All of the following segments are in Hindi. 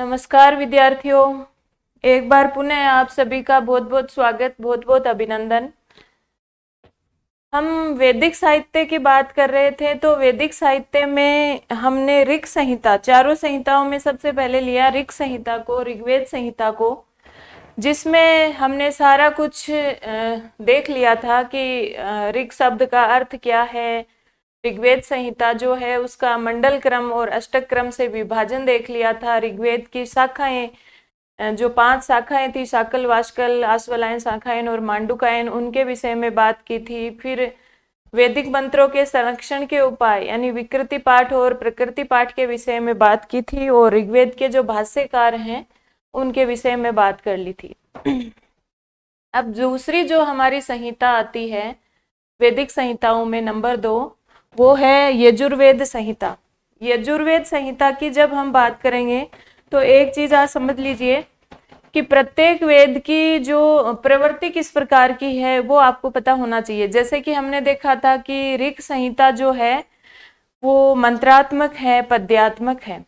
नमस्कार विद्यार्थियों, एक बार पुनः आप सभी का बहुत बहुत स्वागत, बहुत बहुत अभिनंदन। हम वैदिक साहित्य की बात कर रहे थे, तो वैदिक साहित्य में हमने ऋग संहिता, चारों संहिताओं में सबसे पहले लिया ऋग संहिता को, ऋग्वेद संहिता को, जिसमें हमने सारा कुछ देख लिया था कि ऋग शब्द का अर्थ क्या है। ऋग्वेद संहिता जो है उसका मंडल क्रम और अष्टक क्रम से विभाजन देख लिया था। ऋग्वेद की शाखाएं, जो 5 शाखाएं थी, शाकल, वाष्कल, आश्वलायन, शाखायन और मांडुकायन, उनके विषय में बात की थी। फिर वैदिक मंत्रों के संरक्षण के उपाय यानी विकृति पाठ और प्रकृति पाठ के विषय में बात की थी, और ऋग्वेद के जो भाष्यकार हैं उनके विषय में बात कर ली थी। अब दूसरी जो हमारी संहिता आती है वैदिक संहिताओं में, नंबर 2, वो है यजुर्वेद संहिता। यजुर्वेद संहिता की जब हम बात करेंगे तो एक चीज आप समझ लीजिए कि प्रत्येक वेद की जो प्रवृत्ति किस प्रकार की है वो आपको पता होना चाहिए। जैसे कि हमने देखा था कि ऋग संहिता जो है वो मंत्रात्मक है, पद्यात्मक है,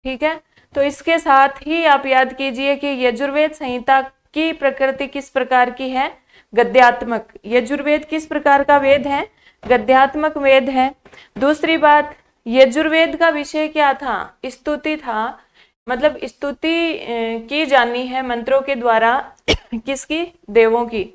ठीक है। तो इसके साथ ही आप याद कीजिए कि यजुर्वेद संहिता की प्रकृति किस प्रकार की है, गद्यात्मक। यजुर्वेद किस प्रकार का वेद है, गद्यात्मक वेद है। दूसरी बात, यजुर्वेद का विषय क्या था, स्तुति था, मतलब स्तुति की जानी है मंत्रों के द्वारा किसकी, देवों की।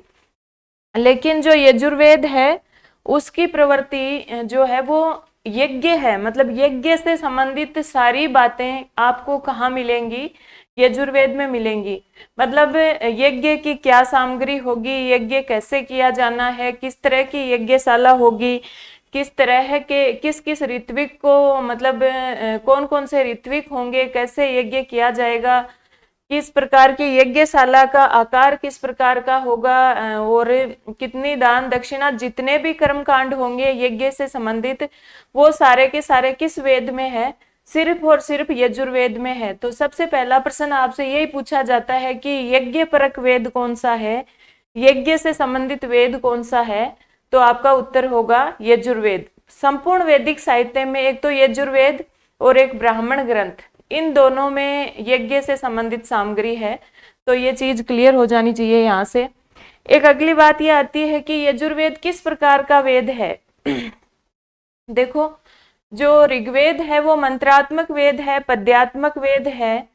लेकिन जो यजुर्वेद है उसकी प्रवृत्ति जो है वो यज्ञ है, मतलब यज्ञ से संबंधित सारी बातें आपको कहाँ मिलेंगी, यजुर्वेद में मिलेंगी। मतलब यज्ञ की क्या सामग्री होगी, यज्ञ कैसे किया जाना है, किस तरह की यज्ञशाला होगी, किस तरह के किस किस ऋत्विक को, मतलब कौन कौन से ऋत्विक होंगे, कैसे यज्ञ किया जाएगा, किस प्रकार की यज्ञशाला का आकार किस प्रकार का होगा, और कितनी दान दक्षिणा, जितने भी कर्म कांड होंगे यज्ञ से संबंधित, वो सारे के सारे किस वेद में है, सिर्फ और सिर्फ यजुर्वेद में है। तो सबसे पहला प्रश्न आपसे यही पूछा जाता है कि यज्ञ परक वेद कौन सा है, यज्ञ से संबंधित वेद कौन सा है, तो आपका उत्तर होगा यजुर्वेद। संपूर्ण वैदिक साहित्य में एक तो यजुर्वेद और एक ब्राह्मण ग्रंथ, इन दोनों में यज्ञ से संबंधित सामग्री है। तो ये चीज क्लियर हो जानी चाहिए यहाँ से। एक अगली बात ये आती है कि यजुर्वेद किस प्रकार का वेद है। देखो, जो ऋग्वेद है वो मंत्रात्मक वेद है, पद्यात्मक वेद है,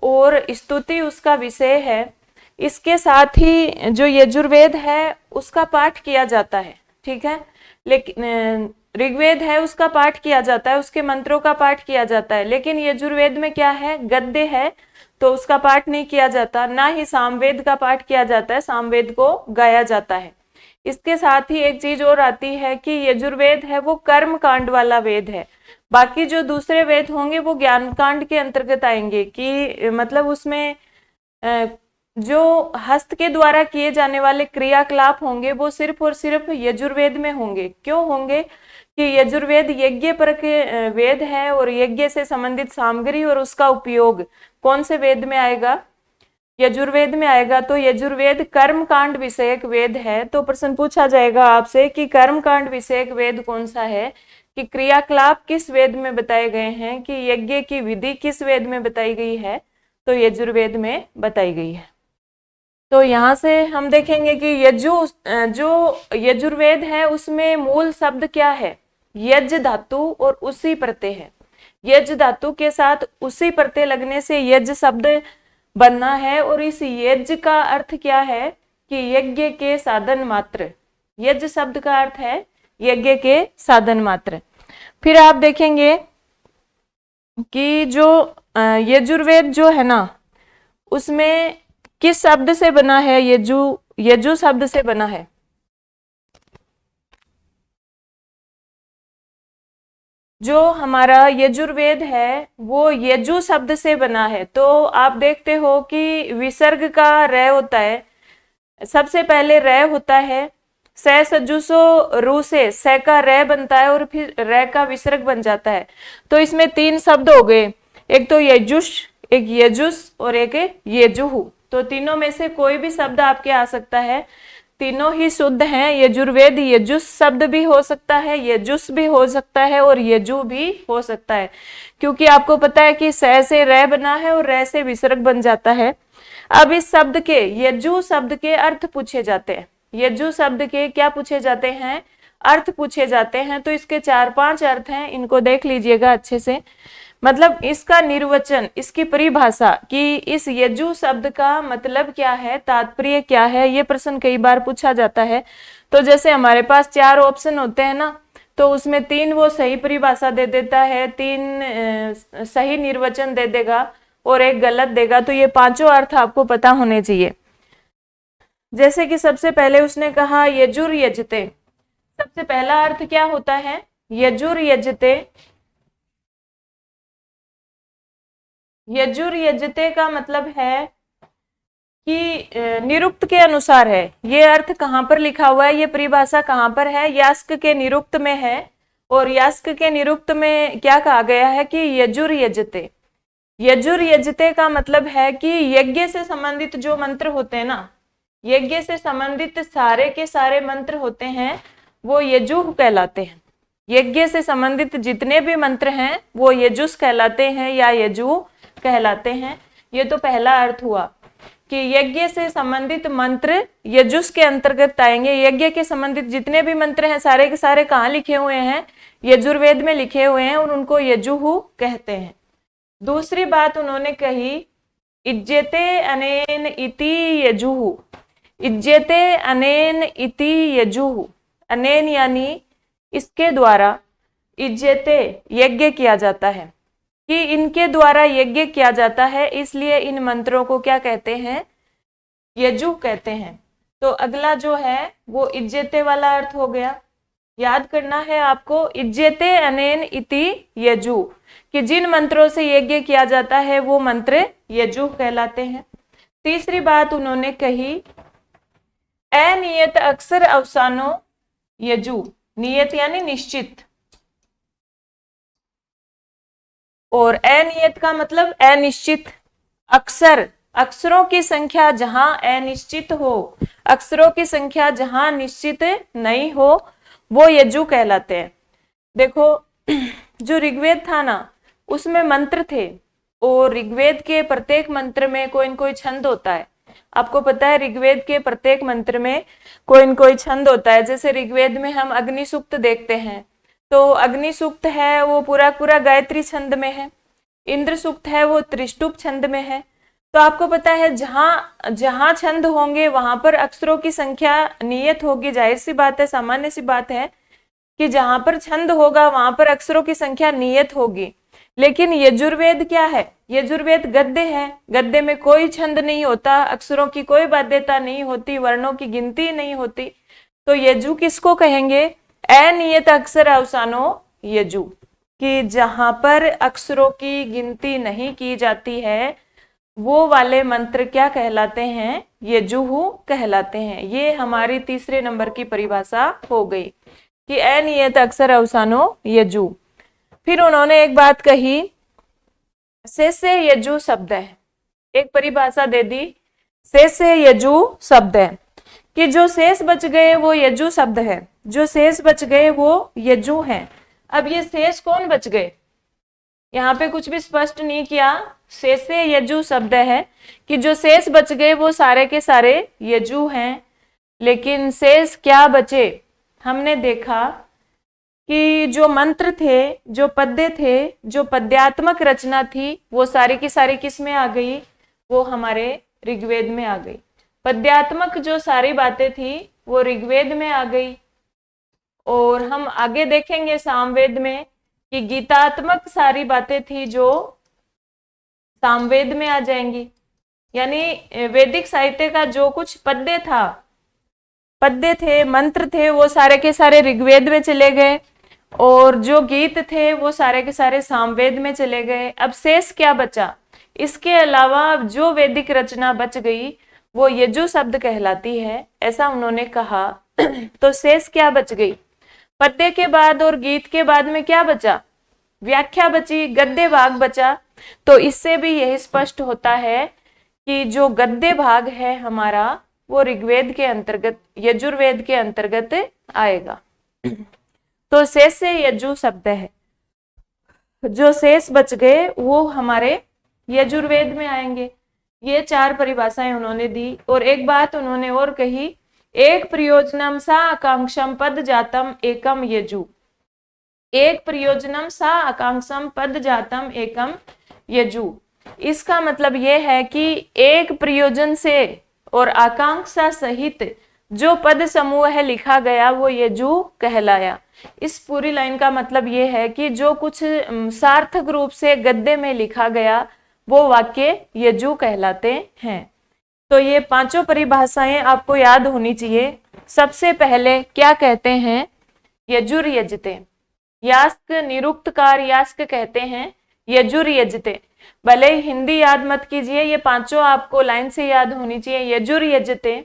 और स्तुति उसका विषय है। इसके साथ ही जो यजुर्वेद है उसका पाठ किया जाता है, ठीक है। लेकिन ऋग्वेद है उसका पाठ किया जाता है, उसके मंत्रों का पाठ किया जाता है। लेकिन यजुर्वेद में क्या है, गद्य है, तो उसका पाठ नहीं किया जाता। ना ही सामवेद का पाठ किया जाता है, सामवेद को गाया जाता है। इसके साथ ही एक चीज और आती है कि यजुर्वेद है वो कर्म कांड वाला वेद है। बाकी जो दूसरे वेद होंगे वो ज्ञान कांड के अंतर्गत आएंगे, कि मतलब उसमें जो हस्त के द्वारा किए जाने वाले क्रियाकलाप होंगे वो सिर्फ और सिर्फ यजुर्वेद में होंगे। क्यों होंगे, कि यजुर्वेद यज्ञ पर के वेद है, और यज्ञ से संबंधित सामग्री और उसका उपयोग कौन से वेद में आएगा, यजुर्वेद में आएगा। तो यजुर्वेद कर्म कांड विषयक वेद है। तो प्रश्न पूछा जाएगा आपसे कि कर्म कांड विषयक वेद कौन सा है, कि क्रियाकलाप किस वेद में बताए गए हैं, कि यज्ञ की विधि किस वेद में बताई गई है, तो यजुर्वेद में बताई गई है। तो यहाँ से हम देखेंगे कि जो यजुर्वेद है उसमें मूल शब्द क्या है, यज धातु और उसी प्रत्यय है। यज धातु के साथ उसी प्रत्यय लगने से यज शब्द बनना है, और इस यज का अर्थ क्या है, कि यज्ञ के साधन मात्र। यज शब्द का अर्थ है यज्ञ के साधन मात्र। फिर आप देखेंगे कि जो यजुर्वेद जो है ना, उसमें किस शब्द से बना है, यजु शब्द से बना है। जो हमारा यजुर्वेद है वो यजु शब्द से बना है। तो आप देखते हो कि विसर्ग का रे होता है, सबसे पहले रे होता है, से सजुसो रू से से का रे बनता है, और फिर रे का विसर्ग बन जाता है। तो इसमें 3 शब्द हो गए, एक तो यजुष, एक यजुस और एक यजुहु। तो तीनों में से कोई भी शब्द आपके आ सकता है तीनों ही शुद्ध हैं। यजुर्वेद यजुस शब्द भी हो सकता है, यजुस भी हो सकता है और यजु भी हो सकता है, क्योंकि आपको पता है कि स से रे बना है और रे से विसर्ग बन जाता है। अब इस शब्द के, यजु शब्द के अर्थ पूछे जाते हैं। यजु शब्द के क्या पूछे जाते हैं? अर्थ पूछे जाते हैं। तो इसके 4-5 अर्थ हैं, इनको देख लीजिएगा अच्छे से। मतलब इसका निर्वचन, इसकी परिभाषा कि इस यजु शब्द का मतलब क्या है, तात्पर्य क्या है, ये प्रश्न कई बार पूछा जाता है। तो जैसे हमारे पास 4 ऑप्शन होते हैं ना, तो उसमें 3 वो सही परिभाषा दे देता है, 3 सही निर्वचन दे देगा और 1 गलत देगा। तो ये पांचों अर्थ आपको पता होने चाहिए। जैसे कि सबसे पहले उसने कहा यजुर यजते। सबसे पहला अर्थ क्या होता है? यजुर यजते। यजुर यजते का मतलब है कि निरुक्त के अनुसार है। ये अर्थ कहां पर लिखा हुआ है, ये परिभाषा कहां पर है? यास्क के निरुक्त में है। और यास्क के निरुक्त में क्या कहा गया है कि यजुर यजते। यजुर यजते का मतलब है कि यज्ञ से संबंधित जो मंत्र होते हैं ना, यज्ञ से संबंधित सारे के सारे मंत्र होते हैं, वो यजु कहलाते हैं। यज्ञ से संबंधित जितने भी मंत्र हैं वो यजुस कहलाते हैं या यजु कहलाते हैं। ये तो पहला अर्थ हुआ कि यज्ञ से संबंधित मंत्र यजुस के अंतर्गत आएंगे। यज्ञ के संबंधित जितने भी मंत्र हैं सारे के सारे कहाँ लिखे हुए हैं? यजुर्वेद में लिखे हुए हैं और उनको यजुहु कहते हैं। दूसरी बात उन्होंने कही इज्जते अनेन इति यजुहु। इज्जते अनेन इति यजुहु। अनेन यानी इसके द्वारा, इज्जते यज्ञ किया जाता है, कि इनके द्वारा यज्ञ किया जाता है, इसलिए इन मंत्रों को क्या कहते हैं? यजु कहते हैं। तो अगला जो है वो इज्जते वाला अर्थ हो गया। याद करना है आपको, इज्जते अनेन इति यजु, कि जिन मंत्रों से यज्ञ किया जाता है वो मंत्र यजु कहलाते हैं। तीसरी बात उन्होंने कही अनियत अक्षर अवसानो यजु। नियत यानी निश्चित, और अनियत का मतलब अनिश्चित। अक्षर, अक्षरों की संख्या जहां अनिश्चित हो, अक्षरों की संख्या जहां निश्चित नहीं हो, वो यजु कहलाते हैं। देखो जो ऋग्वेद था ना, उसमें मंत्र थे और ऋग्वेद के प्रत्येक मंत्र में कोई न कोई छंद होता है। आपको पता है ऋग्वेद के प्रत्येक मंत्र में कोई न कोई छंद होता है। जैसे ऋग्वेद में हम अग्नि सूक्त देखते हैं, तो अग्नि सूक्त है वो पूरा पूरा गायत्री छंद में है। इंद्र सूक्त है वो त्रिष्टुप छंद में है। तो आपको पता है जहां जहां छंद होंगे वहां पर अक्षरों की संख्या नियत होगी। जाहिर सी बात है, सामान्य सी बात है कि जहां पर छंद होगा वहां पर अक्षरों की संख्या नियत होगी। लेकिन यजुर्वेद क्या है? यजुर्वेद गद्य है। गद्य में कोई छंद नहीं होता, अक्षरों की कोई बाध्यता नहीं होती, वर्णों की गिनती नहीं होती। तो यजु किसको कहेंगे? अनियत अक्षर अवसानो यजु, कि जहां पर अक्षरों की गिनती नहीं की जाती है वो वाले मंत्र क्या कहलाते हैं? यजुहु कहलाते हैं। ये हमारी तीसरे नंबर की परिभाषा हो गई कि अनियत अक्षर अवसानो यजु। फिर उन्होंने एक बात कही, शेष यजु शब्द है। एक परिभाषा दे दी, शेष यजु शब्द है, कि जो शेष बच गए वो यजु शब्द है, जो शेष बच गए वो यजु हैं। अब ये शेष कौन बच गए? यहाँ पे कुछ भी स्पष्ट नहीं किया। शेष यजु शब्द है कि जो शेष बच गए वो सारे के सारे यजु हैं। लेकिन शेष क्या बचे? हमने देखा कि जो मंत्र थे, जो पद्य थे, जो पद्यात्मक रचना थी, वो सारी की सारी किस में आ गई? वो हमारे ऋग्वेद में आ गई। पद्यात्मक जो सारी बातें थी वो ऋग्वेद में आ गई। और हम आगे देखेंगे सामवेद में कि गीतात्मक सारी बातें थी जो सामवेद में आ जाएंगी। यानी वैदिक साहित्य का जो कुछ पद्य था, पद्य थे, मंत्र थे, वो सारे के सारे ऋग्वेद में चले गए और जो गीत थे वो सारे के सारे सामवेद में चले गए। अब शेष क्या बचा? इसके अलावा जो वैदिक रचना बच गई वो यजु शब्द कहलाती है, ऐसा उन्होंने कहा। तो शेष क्या बच गई? पद्य के बाद और गीत के बाद में क्या बचा? व्याख्या बची, गद्य भाग बचा। तो इससे भी यही स्पष्ट होता है कि जो गद्य भाग है हमारा वो ऋग्वेद के अंतर्गत, यजुर्वेद के अंतर्गत आएगा। तो शेष से यजु शब्द है, जो शेष बच गए वो हमारे यजुर्वेद में आएंगे। ये 4 परिभाषाएं उन्होंने दी। और एक बात उन्होंने और कही, एक प्रयोजनम सा आकांक्षम पद जातम एकम यजु। एक प्रयोजनम सा आकांक्षम पद जातम एकम यजु। इसका मतलब यह है कि एक प्रयोजन से और आकांक्षा सहित जो पद समूह लिखा गया वो यजु कहलाया। इस पूरी लाइन का मतलब यह है कि जो कुछ सार्थक रूप से गद्य में लिखा गया वो वाक्य यजु कहलाते हैं। तो ये 5 परिभाषाएं आपको याद होनी चाहिए। सबसे पहले क्या कहते हैं, यजुर यजते, यास्क निरुक्तकार यास्क कहते हैं यजुर यजते। भले हिंदी याद मत कीजिए, ये 5 आपको लाइन से याद होनी चाहिए। यजुर यजते,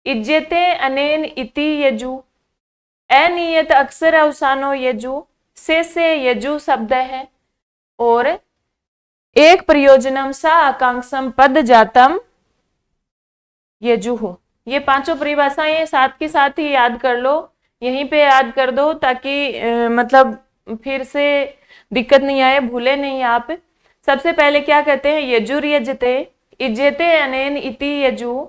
इज्जते अनेन इति यजु, अनियत अक्षर अवसानो यजु, से यजु शब्द है। और एक प्रयोजनम सा आकांक्षम पद जातम यजुहु। ये 5 परिभाषाएं साथ के साथ ही याद कर लो, यहीं पे याद कर दो ताकि मतलब फिर से दिक्कत नहीं आए, भूले नहीं आप। सबसे पहले क्या कहते हैं, यजुर यजते, इज्जते अनेन इति यजु,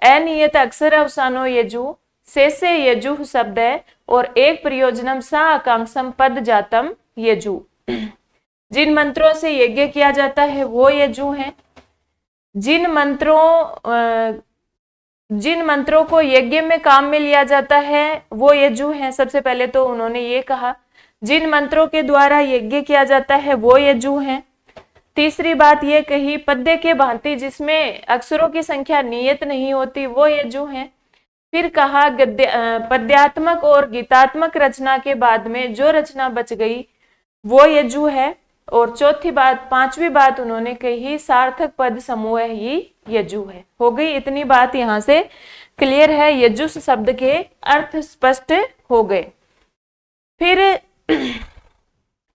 अनियत अक्षर अवसानो यजु, से यजु शब्द है। और एक प्रयोजनम सा आकांक्षम पद जातम यजु। जिन मंत्रों से यज्ञ किया जाता है वो यजु हैं। जिन मंत्रों को यज्ञ में काम में लिया जाता है वो यजु हैं। सबसे पहले तो उन्होंने ये कहा, जिन मंत्रों के द्वारा यज्ञ किया जाता है वो यजु हैं। तीसरी बात ये कही, पद्य के भांति जिसमें अक्षरों की संख्या नियत नहीं होती वो यजु हैं। फिर कहा, पद्यात्मक और गीतात्मक रचना के बाद में जो रचना बच गई वो यजु है। और चौथी बात, 5वीं बात उन्होंने कही, सार्थक पद समूह ही यजु है। हो गई इतनी बात, यहां से क्लियर है, यजुस शब्द के अर्थ स्पष्ट हो गए। फिर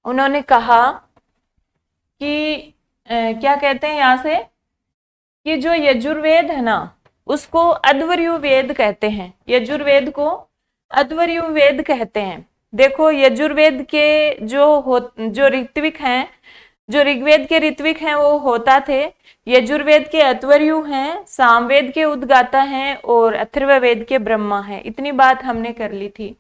उन्होंने कहा कि क्या कहते हैं यहां से, कि जो यजुर्वेद है ना उसको अध्वर्यु वेद कहते हैं। यजुर्वेद को अध्वर्यु वेद कहते हैं। देखो यजुर्वेद के जो ऋत्विक हैं, जो ऋग्वेद के ऋत्विक हैं वो होता थे, यजुर्वेद के अध्वर्यु हैं, सामवेद के उद्गाता हैं और अथर्ववेद के ब्रह्मा हैं। इतनी बात हमने कर ली थी।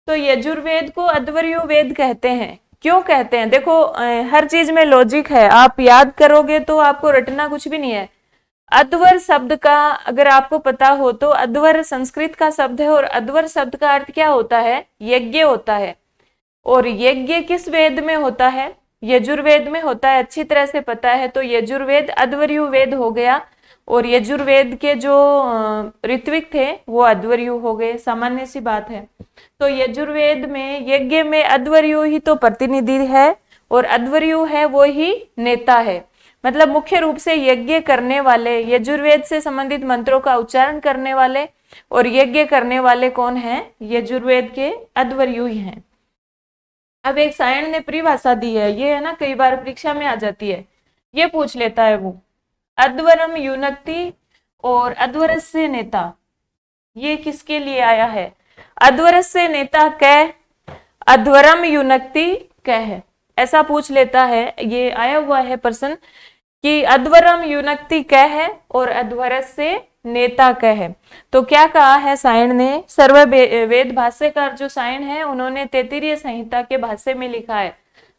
तो यजुर्वेद को अध्वर्यु वेद कहते हैं। क्यों कहते हैं, देखो हर चीज में लॉजिक है, आप याद करोगे तो आपको रटना कुछ भी नहीं है। अध्वर शब्द का अगर आपको पता हो तो अध्वर संस्कृत का शब्द है और अध्वर शब्द का अर्थ क्या होता है, यज्ञ होता है। और यज्ञ किस वेद में होता है, यजुर्वेद में होता है, अच्छी तरह से पता है। तो यजुर्वेद अध्वर्यु वेद हो गया और यजुर्वेद के जो ऋत्विक थे वो अध्वर्यु हो गए, सामान्य सी बात है। तो यजुर्वेद में यज्ञ में अध्वर्यु ही तो प्रतिनिधि है और अध्वर्यु है वो ही नेता है। मतलब मुख्य रूप से यज्ञ करने वाले, यजुर्वेद से संबंधित मंत्रों का उच्चारण करने वाले और यज्ञ करने वाले कौन हैं, यजुर्वेद के अध्वर्यु ही हैं। अब एक सायण ने परिभाषा दी है, ये है ना कई बार परीक्षा में आ जाती है, ये पूछ लेता है वो, अध्वरम युनक्ति और अध्वरस्य नेता, ये किसके लिए आया है, अध्वरस्य नेता कै, अध्वरम युनक्ति कै है, ऐसा पूछ लेता है। ये आया हुआ है प्रश्न कि अध्वरम युनक्ति कै है और अध्वरस्य नेता कै है। तो क्या कहा है सायण ने, सर्व वेद भाष्यकार जो सायण है उन्होंने तैत्तिरीय संहिता के भाष्य में लिखा है।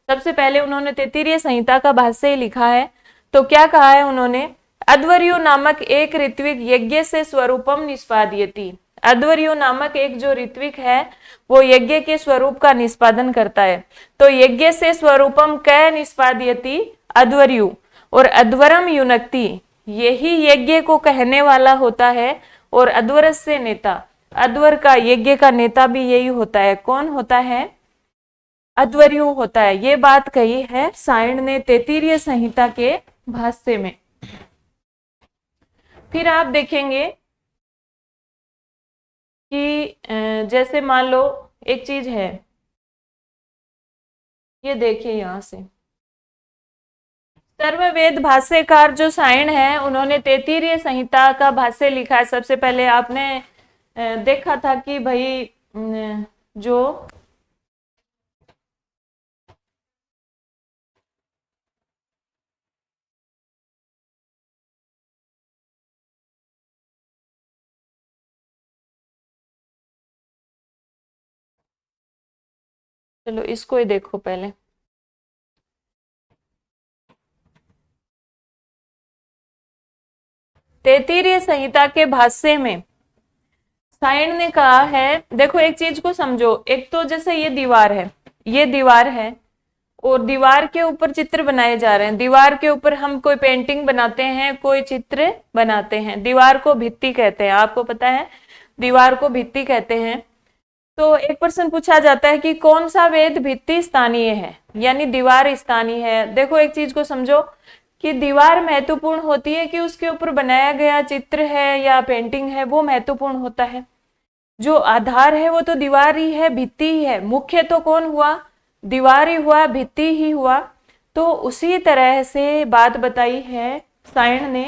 सबसे पहले उन्होंने तैत्तिरीय संहिता का भाष्य लिखा है। तो क्या कहा है उन्होंने, अध्वर्यु नामक एक ऋत्विक यज्ञ से स्वरूपम निष्पादयति। अध्वर्यु नामक एक जो ऋत्विक है वो यज्ञ के स्वरूप का निष्पादन करता है। तो यज्ञ से स्वरूपम कै निष्पादयति अध्वर्यु और अध्वरम युनक्ति, यही यज्ञ को कहने वाला होता है। और अध्वरस्य नेता, अध्वर का यज्ञ का नेता भी यही होता है। कौन होता है, अध्वर्यु होता है। ये बात कही है सायण ने तैत्तिरीय संहिता के भाष्य में। फिर आप देखेंगे कि जैसे मान लो एक चीज है, ये देखिए यहां से सर्ववेद भाष्यकार जो सायण है, उन्होंने तैत्तिरीय संहिता का भाष्य लिखा है। सबसे पहले आपने देखा था कि भाई जो चलो इसको ही देखो पहले। तैत्तिरीय संहिता के भाष्य में सायण ने कहा है, देखो एक चीज को समझो, एक तो जैसे ये दीवार है, ये दीवार है और दीवार के ऊपर चित्र बनाए जा रहे हैं। दीवार के ऊपर हम कोई पेंटिंग बनाते हैं, कोई चित्र बनाते हैं। दीवार को भित्ति कहते हैं, आपको पता है दीवार को भित्ति कहते हैं। तो एक प्रश्न पूछा जाता है कि कौन सा वेद भित्ति स्थानीय है, यानी दीवार स्थानीय है। देखो एक चीज को समझो कि दीवार महत्वपूर्ण होती है कि उसके ऊपर बनाया गया चित्र है या पेंटिंग है, वो महत्वपूर्ण होता है। जो आधार है वो तो दीवार ही है, भित्ति ही है। मुख्य तो कौन हुआ, दीवार ही हुआ, भित्ति ही हुआ। तो उसी तरह से बात बताई है सायण ने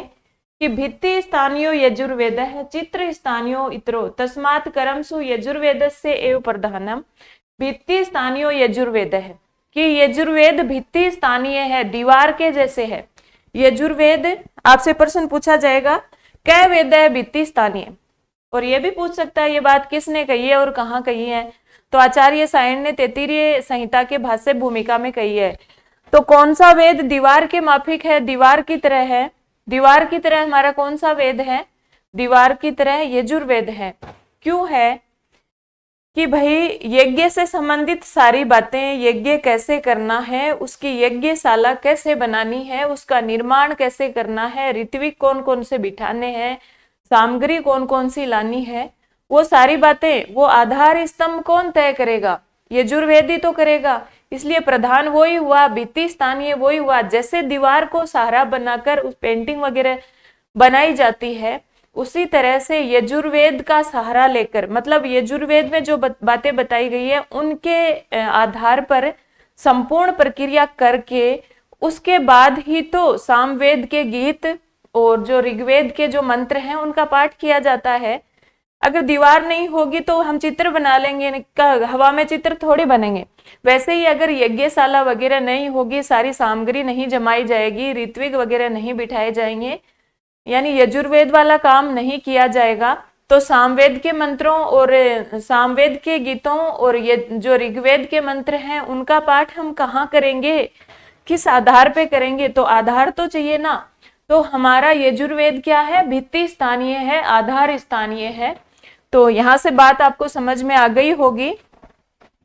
कि भित्ति स्थानीयो यजुर्वेद है, चित्र स्थानीयो इतरो, तस्मात् कर्मसु यजुर्वेदस्य एव प्रधानम। भित्ति स्थानीयो यजुर्वेद है कि यजुर्वेद भित्ति स्थानीय है, दीवार के जैसे है। यजुर्वेद, आपसे प्रश्न पूछा जाएगा कै वेद है भित्ति स्थानीय, और ये भी पूछ सकता है ये बात किसने कही है और कहाँ कही है। तो आचार्य सायण ने तैत्तिरीय संहिता के भाष्य भूमिका में कही है। तो कौन सा वेद दीवार के माफिक है, दीवार की तरह है। दीवार की तरह हमारा कौन सा वेद है, दीवार की तरह यजुर्वेद है। क्यों है कि भाई यज्ञ से संबंधित सारी बातें, यज्ञ कैसे करना है, उसकी यज्ञशाला कैसे बनानी है, उसका निर्माण कैसे करना है, ऋत्विक कौन कौन से बिठाने हैं, सामग्री कौन कौन सी लानी है, वो सारी बातें, वो आधार स्तंभ कौन तय करेगा, यजुर्वेदी तो करेगा। इसलिए प्रधान वही हुआ, भित्ति स्थानीय वही हुआ। जैसे दीवार को सहारा बनाकर उस पेंटिंग वगैरह बनाई जाती है, उसी तरह से यजुर्वेद का सहारा लेकर, मतलब यजुर्वेद में जो बातें बताई गई है उनके आधार पर संपूर्ण प्रक्रिया करके उसके बाद ही तो सामवेद के गीत और जो ऋग्वेद के जो मंत्र हैं उनका पाठ किया जाता है। अगर दीवार नहीं होगी तो हम चित्र बना लेंगे, हवा में चित्र थोड़ी बनेंगे। वैसे ही अगर यज्ञशाला वगैरह नहीं होगी, सारी सामग्री नहीं जमाई जाएगी, ऋत्विक वगैरह नहीं बिठाए जाएंगे, यानी यजुर्वेद वाला काम नहीं किया जाएगा, तो सामवेद के मंत्रों और सामवेद के गीतों और ये जो ऋग्वेद के मंत्र हैं उनका पाठ हम कहाँ करेंगे, किस आधार पे करेंगे। तो आधार तो चाहिए ना। तो हमारा यजुर्वेद क्या है, भित्ति स्थानीय है, आधार स्थानीय है। तो यहां से बात आपको समझ में आ गई होगी।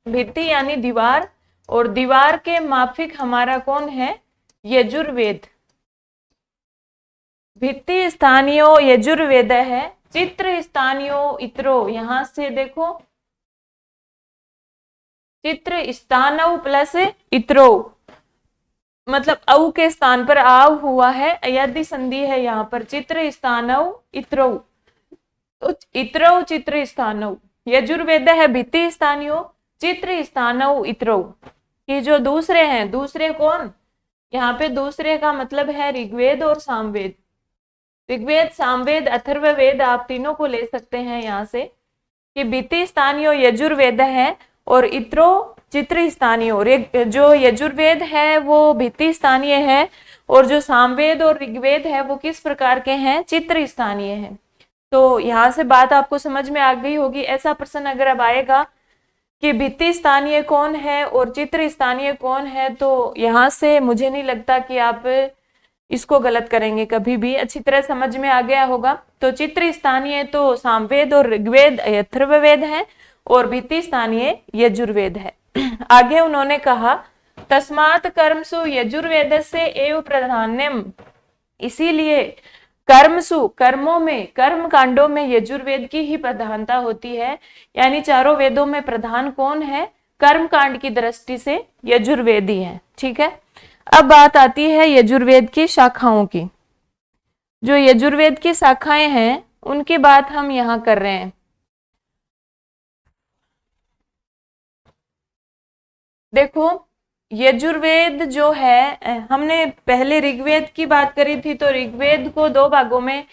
भित्ति यानी दीवार, और दीवार के माफिक हमारा कौन है, यजुर्वेद। भित्ति स्थानीयो यजुर्वेद है, चित्र स्थानीयो इतरो। यहां से देखो चित्र स्थानव प्लस इतरो, मतलब औ के स्थान पर आव हुआ है, अयदि संधि है यहाँ पर, चित्र स्थानव इतरो। तो इतरो चित्र स्थानव, यजुर्वेद है भित्ति स्थानीयो, चित्र स्थानव इतरो। ये जो दूसरे हैं, दूसरे कौन, यहाँ पे दूसरे का मतलब है ऋग्वेद और सामवेद। ऋग्वेद, सामवेद, अथर्ववेद, आप तीनों को ले सकते हैं यहाँ से कि भित्ति स्थानीय यजुर्वेद है और इत्रो चित्र स्थानीय। और जो यजुर्वेद है वो भित्ति स्थानीय है, और जो सामवेद और ऋग्वेद है वो किस प्रकार के हैं, चित्र स्थानीय है। तो यहाँ से बात आपको समझ में आ गई होगी। ऐसा प्रश्न अगर अब आएगा कि भित्ति स्थानीय कौन है और चित्र स्थानीय कौन है, तो यहाँ से मुझे नहीं लगता कि आप इसको गलत करेंगे कभी भी। अच्छी तरह समझ में आ गया होगा। तो चित्र स्थानीय तो सामवेद और ऋग्वेद अथर्ववेद है, और भित्ति स्थानीय यजुर्वेद है। आगे उन्होंने कहा तस्मात् कर्मसु यजुर्वेदस्य एव प्राधान्यम, इसीलिए कर्मसु, कर्मों में, कर्म कांडों में यजुर्वेद की ही प्रधानता होती है। यानी चारों वेदों में प्रधान कौन है, कर्म कांड की दृष्टि से यजुर्वेदी है। ठीक है, अब बात आती है यजुर्वेद की शाखाओं की। जो यजुर्वेद की शाखाएं हैं उनकी बात हम यहां कर रहे हैं। देखो यजुर्वेद जो है, हमने पहले ऋग्वेद की बात करी थी, तो ऋग्वेद को दो भागों में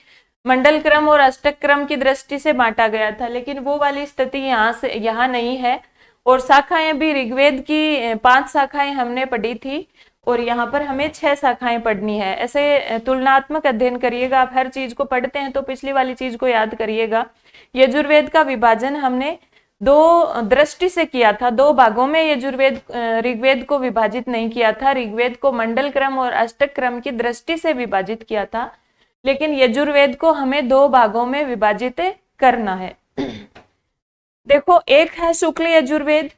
मंडल क्रम और अष्टक क्रम की दृष्टि से बांटा गया था, लेकिन वो वाली स्थिति यहाँ नहीं है। और शाखाएं भी ऋग्वेद की 5 शाखाएं हमने पढ़ी थी और यहाँ पर हमें 6 शाखाएं पढ़नी है। ऐसे तुलनात्मक अध्ययन करिएगा, आप हर चीज को पढ़ते हैं तो पिछली वाली चीज को याद करिएगा। यजुर्वेद का विभाजन हमने दो दृष्टि से किया था, दो भागों में यजुर्वेद ऋग्वेद को विभाजित नहीं किया था। ऋग्वेद को मंडल क्रम और अष्टक क्रम की दृष्टि से विभाजित किया था, लेकिन यजुर्वेद को हमें दो भागों में विभाजित करना है। देखो, एक है शुक्ल यजुर्वेद,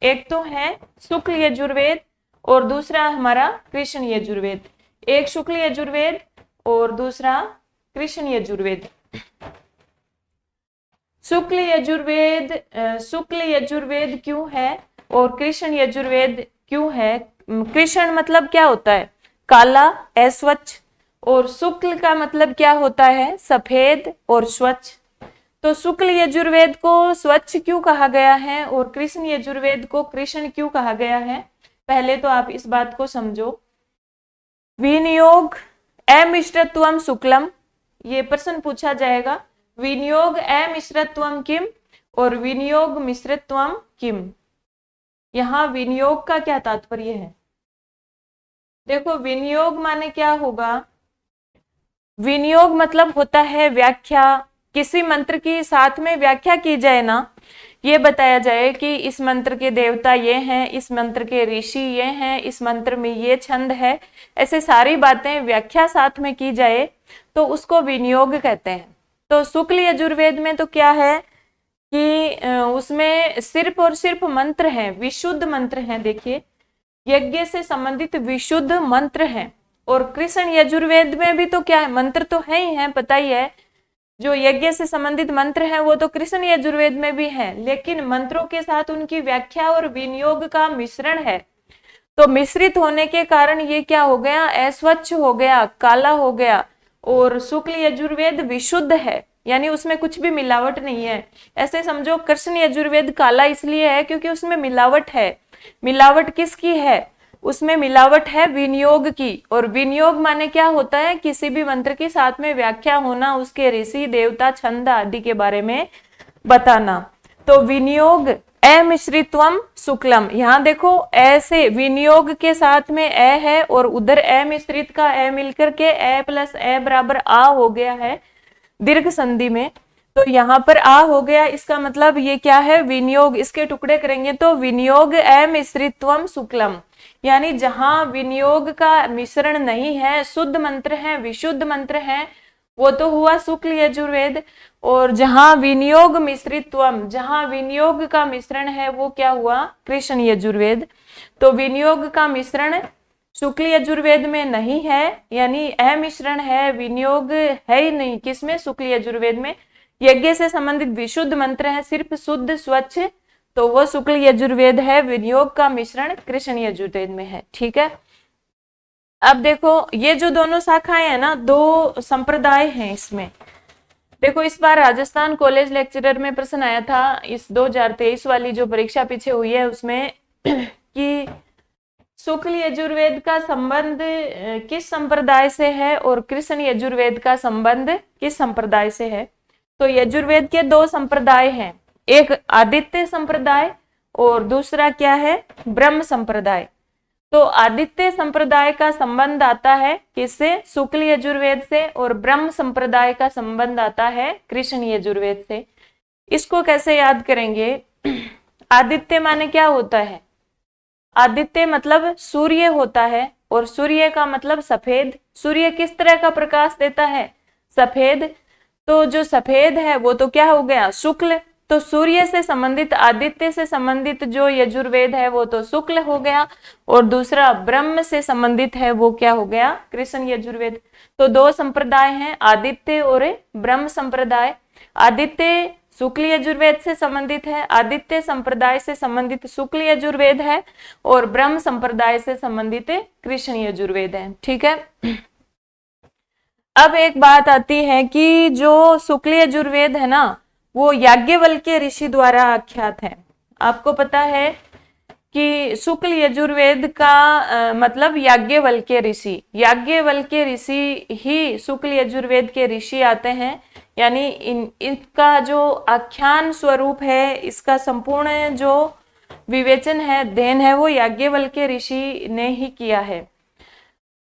एक तो है शुक्ल यजुर्वेद और दूसरा हमारा कृष्ण यजुर्वेद। एक शुक्ल यजुर्वेद और दूसरा कृष्ण यजुर्वेद। शुक्ल यजुर्वेद क्यों है और कृष्ण यजुर्वेद क्यों है? कृष्ण मतलब क्या होता है? काला, अस्वच्छ, और शुक्ल का मतलब क्या होता है? सफेद और स्वच्छ। तो शुक्ल यजुर्वेद को स्वच्छ क्यों कहा गया है और कृष्ण यजुर्वेद को कृष्ण क्यों कहा गया है? पहले तो आप इस बात को समझो। विनियोग अमिश्रत्वम शुक्लम, ये प्रश्न पूछा जाएगा। विनियोग अमिश्रत्वम किम और विनियोग मिश्रत्वम किम। यहाँ विनियोग का क्या तात्पर्य है? देखो, विनियोग माने क्या होगा? विनियोग मतलब होता है व्याख्या। किसी मंत्र की साथ में व्याख्या की जाए ना, ये बताया जाए कि इस मंत्र के देवता ये हैं, इस मंत्र के ऋषि ये हैं, इस मंत्र में ये छंद है, ऐसे सारी बातें व्याख्या साथ में की जाए तो उसको विनियोग कहते हैं। तो शुक्ल यजुर्वेद में तो क्या है कि उसमें सिर्फ और सिर्फ मंत्र हैं, विशुद्ध मंत्र हैं। देखिए, यज्ञ से संबंधित विशुद्ध मंत्र हैं। और कृष्ण यजुर्वेद में भी तो क्या है? मंत्र तो है ही है, पता ही है। जो यज्ञ से संबंधित मंत्र हैं वो तो कृष्ण यजुर्वेद में भी है, लेकिन मंत्रों के साथ उनकी व्याख्या और विनियोग का मिश्रण है। तो मिश्रित होने के कारण ये क्या हो गया? अस्वच्छ हो गया, काला हो गया। और शुक्ल यजुर्वेद विशुद्ध है, यानी उसमें कुछ भी मिलावट नहीं है। ऐसे समझो, कृष्ण यजुर्वेद काला इसलिए है क्योंकि उसमें मिलावट है। मिलावट किसकी है? उसमें मिलावट है विनियोग की। और विनियोग माने क्या होता है? किसी भी मंत्र की साथ में व्याख्या होना, उसके ऋषि, देवता, छंद आदि के बारे में बताना। तो विनियोग अमिश्रित्वम शुक्लम। यहाँ देखो, ऐसे विनियोग के साथ में ए है और उधर अमिश्रित का ए मिलकर के ए प्लस ए बराबर आ हो गया है दीर्घ संधि में। तो यहाँ पर आ हो गया, इसका मतलब ये क्या है? विनियोग। इसके टुकड़े करेंगे तो विनियोग अमिश्रित्वम शुक्लम, यानी जहां विनियोग का मिश्रण नहीं है, शुद्ध मंत्र है, विशुद्ध मंत्र है, वो तो हुआ शुक्ल यजुर्वेद। और जहां विनियोग मिश्रित्वम, जहां विनियोग का मिश्रण है, वो क्या हुआ? कृष्ण यजुर्वेद। तो विनियोग का मिश्रण शुक्ल यजुर्वेद में नहीं है, यानी अमिश्रण है, विनियोग है ही नहीं। किसमें? शुक्ल यजुर्वेद में। यज्ञ से संबंधित विशुद्ध मंत्र है, सिर्फ शुद्ध स्वच्छ, तो वो शुक्ल यजुर्वेद है। विनियोग का मिश्रण कृष्ण यजुर्वेद में है। ठीक है, अब देखो, ये जो दोनों शाखाएं हैं ना, दो संप्रदाय हैं इसमें। देखो, इस बार राजस्थान कॉलेज लेक्चरर में प्रश्न आया था, इस 2023 वाली जो परीक्षा पीछे हुई है उसमें कि शुक्ल यजुर्वेद का संबंध किस संप्रदाय से है और कृष्ण यजुर्वेद का संबंध किस संप्रदाय से है। तो यजुर्वेद के दो संप्रदाय हैं, एक आदित्य संप्रदाय और दूसरा क्या है? ब्रह्म संप्रदाय। तो आदित्य संप्रदाय का संबंध आता है किससे? शुक्ल यजुर्वेद से। और ब्रह्म संप्रदाय का संबंध आता है कृष्ण यजुर्वेद से। इसको कैसे याद करेंगे? आदित्य माने क्या होता है? आदित्य मतलब सूर्य होता है, और सूर्य का मतलब सफेद। सूर्य किस तरह का प्रकाश देता है? सफेद। तो जो सफेद है वो तो क्या हो गया? शुक्ल। तो सूर्य से संबंधित, आदित्य से संबंधित जो यजुर्वेद है वो तो शुक्ल हो गया, और दूसरा ब्रह्म से संबंधित है वो क्या हो गया? कृष्ण यजुर्वेद। तो दो संप्रदाय हैं, आदित्य और ब्रह्म संप्रदाय। आदित्य शुक्ल यजुर्वेद से संबंधित है, आदित्य संप्रदाय से संबंधित शुक्ल यजुर्वेद है, और ब्रह्म संप्रदाय से संबंधित कृष्ण यजुर्वेद है। ठीक है, अब एक बात आती है कि जो शुक्ल यजुर्वेद है ना, वो याज्ञवल्क्य ऋषि द्वारा आख्यात है। आपको पता है कि शुक्ल यजुर्वेद का मतलब याज्ञवल्क्य ऋषि, याज्ञवल्क्य ऋषि ही शुक्ल यजुर्वेद के ऋषि आते हैं। यानी इनका जो आख्यान स्वरूप है, इसका संपूर्ण जो विवेचन है, अध्ययन है, वो याज्ञवल्क्य ऋषि ने ही किया है।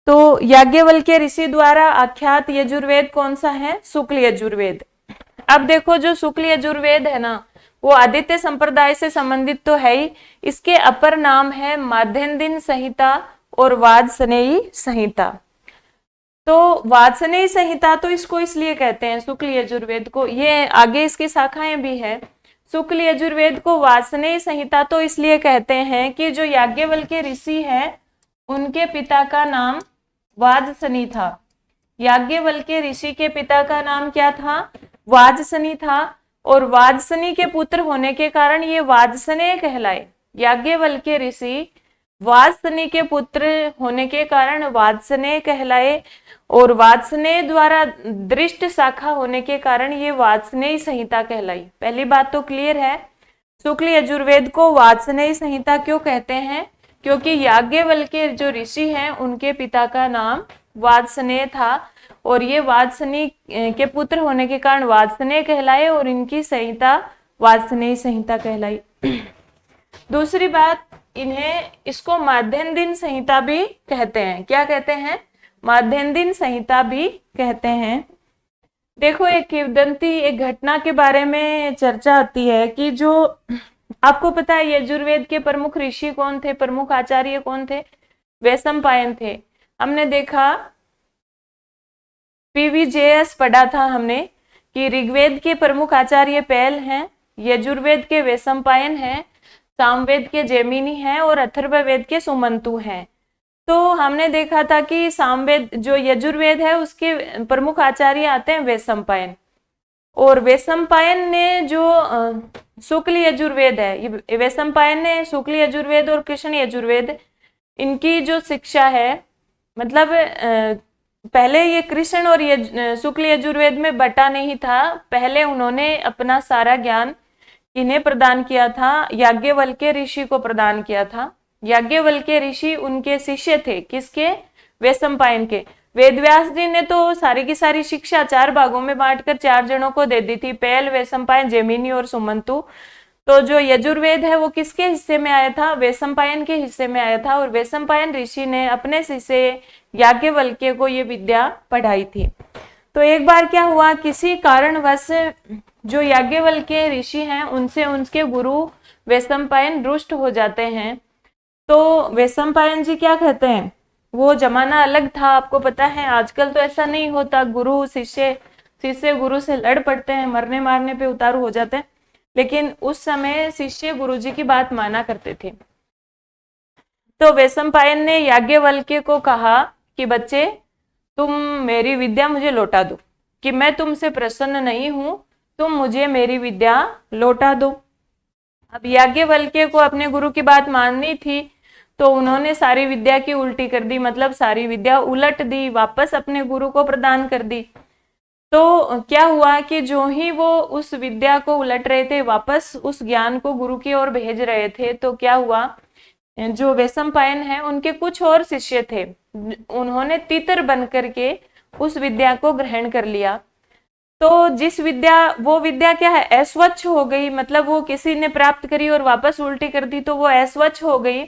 तो याज्ञवल्क्य ऋषि द्वारा आख्यात यजुर्वेद कौन सा है? शुक्ल यजुर्वेद। अब देखो, जो शुक्ल यजुर्वेद है ना, वो आदित्य संप्रदाय से संबंधित तो है ही, इसके अपर नाम है माध्यन्दिन संहिता और वाजसनेयी संहिता। तो वाजसनेयी संहिता तो इसको इसलिए कहते हैं शुक्ल यजुर्वेद को, ये आगे इसकी शाखाएं भी है। शुक्ल यजुर्वेद को वाजसनेयी संहिता तो इसलिए कहते हैं कि जो याज्ञवल्क्य ऋषि है, उनके पिता का नाम वाजसनी था। याज्ञवल्क्य ऋषि के पिता का नाम क्या था? वाजसनी था। और वाजसनी के पुत्र होने के कारण ये वाजसनेय कहलाए। याज्ञवल्क्य ऋषि वाजसनी के पुत्र होने के कारण वाजसनेय कहलाए, और वाजसनेय द्वारा दृष्ट शाखा होने के कारण ये वाजसनेयी संहिता कहलाई। पहली बात तो क्लियर है। शुक्ल यजुर्वेद को वाजसनेयी संहिता क्यों कहते हैं? क्योंकि याज्ञवल्क्य जो ऋषि हैं, उनके पिता का नाम वाजसनेय था, और ये वाजसनी के पुत्र होने के कारण वाजसनेय कहलाए, और इनकी संहिता वाजसनेयी संहिता कहलाई। दूसरी बात, इसको माध्यन्दिन संहिता भी कहते हैं। क्या कहते हैं? माध्यन्दिन संहिता भी कहते हैं। देखो, एक किंवदंती, एक घटना के बारे में चर्चा आती है कि जो आपको पता है यजुर्वेद के प्रमुख ऋषि कौन थे, प्रमुख आचार्य कौन थे? वैशंपायन थे। हमने देखा, पीवीजेएस पढ़ा था हमने कि ऋग्वेद के प्रमुख आचार्य पैल हैं, यजुर्वेद के वैशंपायन हैं, सामवेद के जैमिनी हैं, और अथर्ववेद के सुमंतु हैं। तो हमने देखा था कि सामवेद जो यजुर्वेद है, उसके प्रमुख आचार्य आते हैं वैशंपायन, और वैशंपायन ने जो शुक्ल यजुर्वेद है, वैशंपायन ने शुक्ल यजुर्वेद और कृष्ण यजुर्वेद, इनकी जो शिक्षा है, मतलब पहले ये कृष्ण और शुक्ल यजुर्वेद में बटा नहीं था। पहले उन्होंने अपना सारा ज्ञान इन्हें प्रदान किया था, याज्ञवल्क्य ऋषि को प्रदान किया था। याज्ञवल्क्य ऋषि उनके शिष्य थे। किसके? वैशंपायन के। वेदव्यास जी ने तो सारी की सारी शिक्षा 4 भागों में बांटकर 4 जनों को दे दी थी, पैल, वैशंपायन, जैमिनी और सुमंतु। तो जो यजुर्वेद है वो किसके हिस्से में आया था? वैशंपायन के हिस्से में आया था, और वैशंपायन ऋषि ने अपने शिष्य याज्ञवल्क्य को ये विद्या पढ़ाई थी। तो एक बार क्या हुआ, किसी कारणवश जो याज्ञवल्क्य ऋषि हैं, उनसे उनके गुरु वैशंपायन रुष्ट हो जाते हैं। तो वैशंपायन जी क्या कहते हैं, वो जमाना अलग था, आपको पता है। आजकल तो ऐसा नहीं होता, गुरु शिष्य गुरु से लड़ पड़ते हैं, मरने मारने पे उतारू हो जाते हैं। लेकिन उस समय शिष्य गुरुजी की बात माना करते थे। तो वैशंपायन ने याज्ञवल्क्य को कहा कि बच्चे, तुम मेरी विद्या मुझे लौटा दो, कि मैं तुमसे प्रसन्न नहीं हूं, तुम मुझे मेरी विद्या लौटा दो। अब याज्ञवल्क्य को अपने गुरु की बात माननी थी, तो उन्होंने सारी विद्या की उल्टी कर दी, मतलब सारी विद्या उलट दी, वापस अपने गुरु को प्रदान कर दी। तो क्या हुआ कि जो ही वो उस विद्या को उलट रहे थे, वापस उस ज्ञान को गुरु की ओर भेज रहे थे, तो क्या हुआ, जो वैशंपायन है, उनके कुछ और शिष्य थे, उन्होंने तीतर बन करके उस विद्या को ग्रहण कर लिया। तो वो विद्या क्या है, अस्वच्छ हो गई, मतलब वो किसी ने प्राप्त करी और वापस उल्टी कर दी, तो वो अस्वच्छ हो गई,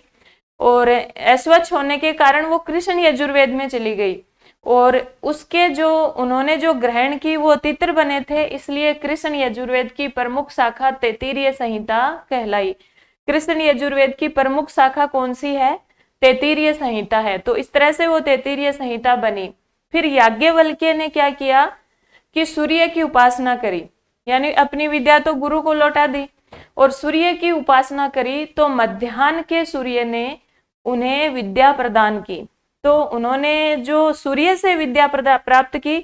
और अस्वच्छ होने के कारण वो कृष्ण यजुर्वेद में चली गई, और उसके जो उन्होंने जो ग्रहण की वो तीतर बने थे, इसलिए कृष्ण यजुर्वेद की प्रमुख शाखा तैत्तिरीय संहिता कहलाई। कृष्ण यजुर्वेद की प्रमुख शाखा कौन सी है? तैत्तिरीय संहिता है। तो इस तरह से वो तैत्तिरीय संहिता बनी। फिर याज्ञवल्क्य ने क्या किया कि सूर्य की उपासना करी, यानी अपनी विद्या तो गुरु को लौटा दी और सूर्य की उपासना करी। तो मध्याह्न के सूर्य ने उन्हें विद्या प्रदान की। तो उन्होंने जो सूर्य से विद्या प्राप्त की,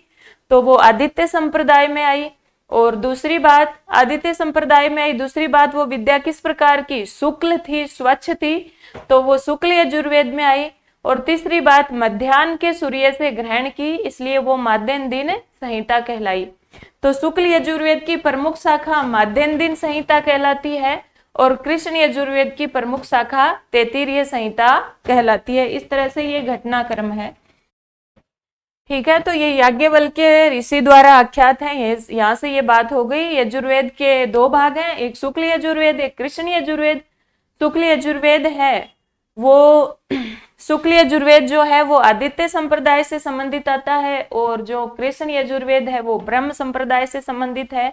तो वो आदित्य संप्रदाय में आई। और दूसरी बात, आदित्य संप्रदाय में आई, दूसरी बात, वो विद्या किस प्रकार की? शुक्ल थी, स्वच्छ थी, तो वो शुक्ल यजुर्वेद में आई। और तीसरी बात, मध्याह्न के सूर्य से ग्रहण की, इसलिए वो माध्यन्दिन संहिता कहलाई। तो शुक्ल यजुर्वेद की प्रमुख शाखा माध्यन्दिन संहिता कहलाती है, और कृष्ण यजुर्वेद की प्रमुख शाखा तैत्तिरीय संहिता कहलाती है। इस तरह से ये घटनाक्रम है। ठीक है, तो ये याज्ञवल्क्य ऋषि द्वारा आख्यात है। यहाँ से ये बात हो गई। यजुर्वेद के दो भाग हैं, एक शुक्ल यजुर्वेद, एक कृष्ण यजुर्वेद। शुक्ल यजुर्वेद है वो शुक्ल यजुर्वेद जो है वो आदित्य संप्रदाय से संबंधित आता है, और जो कृष्ण यजुर्वेद है वो ब्रह्म संप्रदाय से संबंधित है।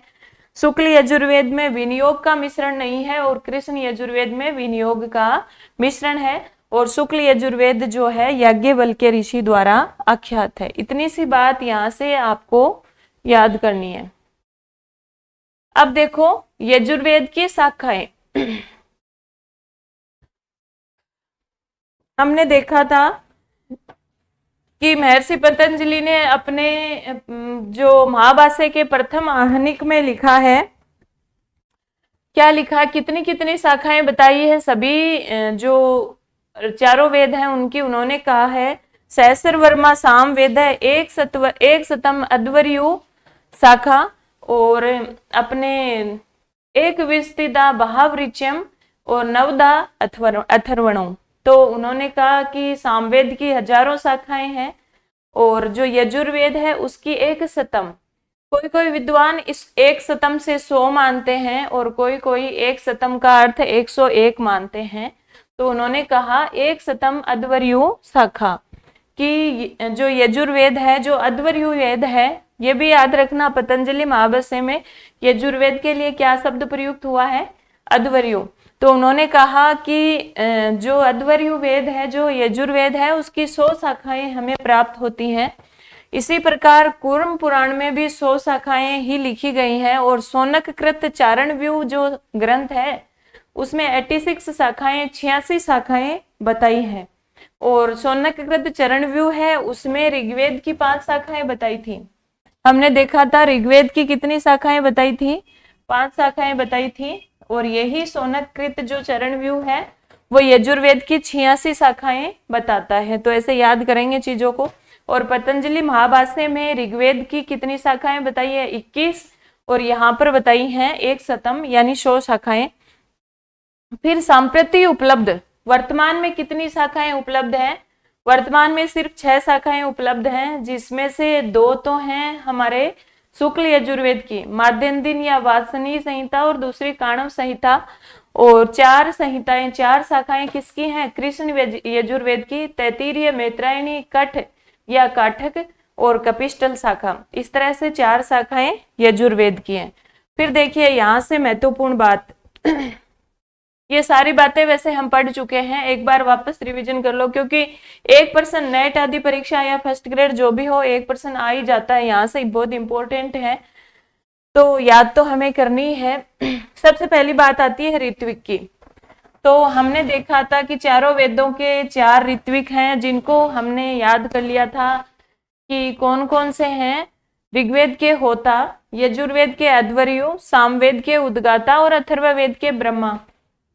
शुक्ल यजुर्वेद में विनियोग का मिश्रण नहीं है और कृष्ण यजुर्वेद में विनियोग का मिश्रण है, और शुक्ल यजुर्वेद जो है याज्ञवल्क्य ऋषि द्वारा आख्यात है। इतनी सी बात यहां से आपको याद करनी है। अब देखो यजुर्वेद की शाखाएं। हमने देखा था कि महर्षि पतंजलि ने अपने जो महाभाष्य के प्रथम आहनिक में लिखा है, क्या लिखा, कितनी कितनी शाखाएं बताई है, सभी जो चारों वेद हैं उनकी उन्होंने कहा है। सहस्र वर्मा साम वेद है, एक शतम अध्वर्यु शाखा, और अपने एक विस्तृता बहावृच्यम और नवदा अथर्वणों। तो उन्होंने कहा कि सामवेद की हजारों शाखाएं हैं और जो यजुर्वेद है उसकी एक शतम। कोई कोई विद्वान इस एक शतम से 100 मानते हैं और कोई कोई एक शतम का अर्थ 101 मानते हैं। तो उन्होंने कहा एक शतम अध्वर्यु शाखा कि जो यजुर्वेद है, जो अध्वर्यु वेद है, ये भी याद रखना पतंजलि महाभाष्य में यजुर्वेद के लिए क्या शब्द प्रयुक्त हुआ है, अध्वर्यु। तो उन्होंने कहा कि जो अध्वर्यु वेद है, जो यजुर्वेद है, उसकी 100 शाखाएं हमें प्राप्त होती हैं। इसी प्रकार कूर्म पुराण में भी 100 शाखाएं ही लिखी गई हैं, और शौनककृत चारणव्यूह जो ग्रंथ है उसमें 86 शाखाएं 86 शाखाएं बताई हैं। और शौनककृत चरणव्यूह है उसमें ऋग्वेद की 5 शाखाएं बताई थी। हमने देखा था ऋग्वेद की कितनी शाखाएं बताई थी, 5 शाखाएं बताई थी। और यही शौनककृत जो चरणव्यूह है वो यजुर्वेद की 86 शाखाएं बताता है। तो ऐसे याद करेंगे चीजों को। और पतंजलि महाभाष्य में ऋग्वेद की कितनी शाखाएं बताई है, 21, और यहाँ पर बताई हैं एक शतम यानी 100 शाखाएं। फिर सांप्रति उपलब्ध वर्तमान में कितनी शाखाएं उपलब्ध हैं, वर्तमान में सिर्फ 6 शाखाएं उपलब्ध हैं, जिसमें से 2 तो हैं हमारे शुक्ल यजुर्वेद की, माध्यन्दिन या वासनी संहिता, और दूसरी काणव संहिता। और 4 संहिताएं, 4 शाखाएं किसकी हैं, कृष्ण यजुर्वेद की, तैत्तिरीय, मैत्रायणी, कठ या काठक और कपिष्टल शाखा। इस तरह से 4 शाखाएं यजुर्वेद की हैं। फिर देखिए यहाँ से महत्वपूर्ण बात, ये सारी बातें वैसे हम पढ़ चुके हैं, एक बार वापस रिवीजन कर लो, क्योंकि 1% नेट आदि परीक्षा या फर्स्ट ग्रेड जो भी हो 1% आ ही जाता है, यहाँ से बहुत इंपॉर्टेंट है, तो याद तो हमें करनी है। सबसे पहली बात आती है ऋत्विक की। तो हमने देखा था कि चारों वेदों के 4 ऋत्विक हैं, जिनको हमने याद कर लिया था कि कौन कौन से हैं। ऋग्वेद के होता, यजुर्वेद के अध्वर्यु, सामवेद के उद्गाता और अथर्ववेद के ब्रह्मा।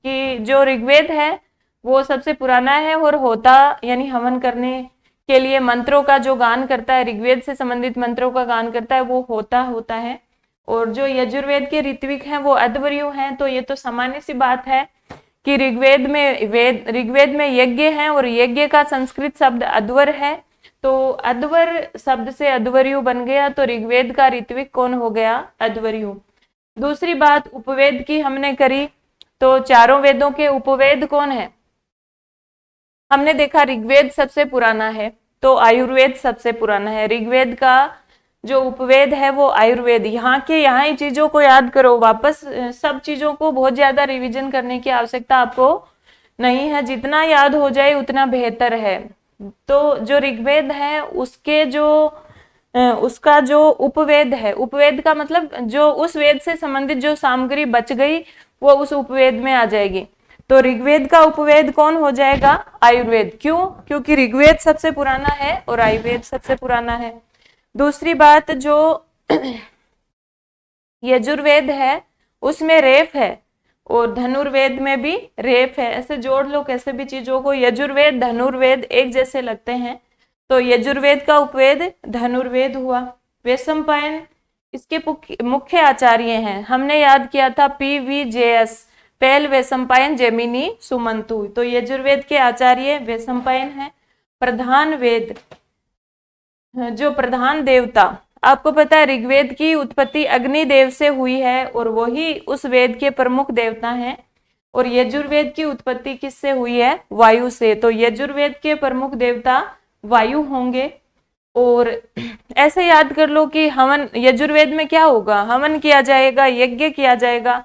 कि जो ऋग्वेद है वो सबसे पुराना है, और होता यानी हवन करने के लिए मंत्रों का जो गान करता है, ऋग्वेद से संबंधित मंत्रों का गान करता है, वो होता है। और जो यजुर्वेद के ऋत्विक हैं वो अध्वर्यु हैं। तो ये तो सामान्य सी बात है कि ऋग्वेद में यज्ञ है, और यज्ञ का संस्कृत शब्द अध्वर है। तो अध्वर शब्द से अध्वर्यु बन गया, तो ऋग्वेद का ऋत्विक कौन हो गया, अध्वर्यु। दूसरी बात उपवेद की हमने करी, तो चारों वेदों के उपवेद कौन है, हमने देखा ऋग्वेद सबसे पुराना है, तो आयुर्वेद सबसे पुराना है। ऋग्वेद का जो उपवेद है वो आयुर्वेद। यहाँ ही चीजों को याद करो, वापस सब चीजों को बहुत ज्यादा रिवीजन करने की आवश्यकता आपको नहीं है, जितना याद हो जाए उतना बेहतर है। तो जो ऋग्वेद है उसका जो उपवेद है, उपवेद का मतलब जो उस वेद से संबंधित जो सामग्री बच गई वो उस उपवेद में आ जाएगी। तो ऋग्वेद का उपवेद कौन हो जाएगा, आयुर्वेद। क्यों, क्योंकि ऋग्वेद सबसे पुराना है और आयुर्वेद सबसे पुराना है। दूसरी बात, जो यजुर्वेद है उसमें रेफ है, और धनुर्वेद में भी रेफ है। ऐसे जोड़ लो कैसे भी चीजों को, यजुर्वेद धनुर्वेद एक जैसे लगते हैं। तो यजुर्वेद का उपवेद धनुर्वेद हुआ। वैशंपायन इसके मुख्य आचार्य हैं, हमने याद किया था PVJS, पहल वैशंपायन जैमिनी सुमंतु। तो यजुर्वेद के आचार्य वैशंपायन है। प्रधान वेद, जो प्रधान देवता, आपको पता है ऋग्वेद की उत्पत्ति अग्निदेव से हुई है और वही उस वेद के प्रमुख देवता हैं। और यजुर्वेद की उत्पत्ति किससे हुई है? वायु से। तो यजुर्वेद के प्रमुख देवता वायु होंगे। और ऐसे याद कर लो कि हवन, यजुर्वेद में क्या होगा? हवन किया जाएगा, यज्ञ किया जाएगा।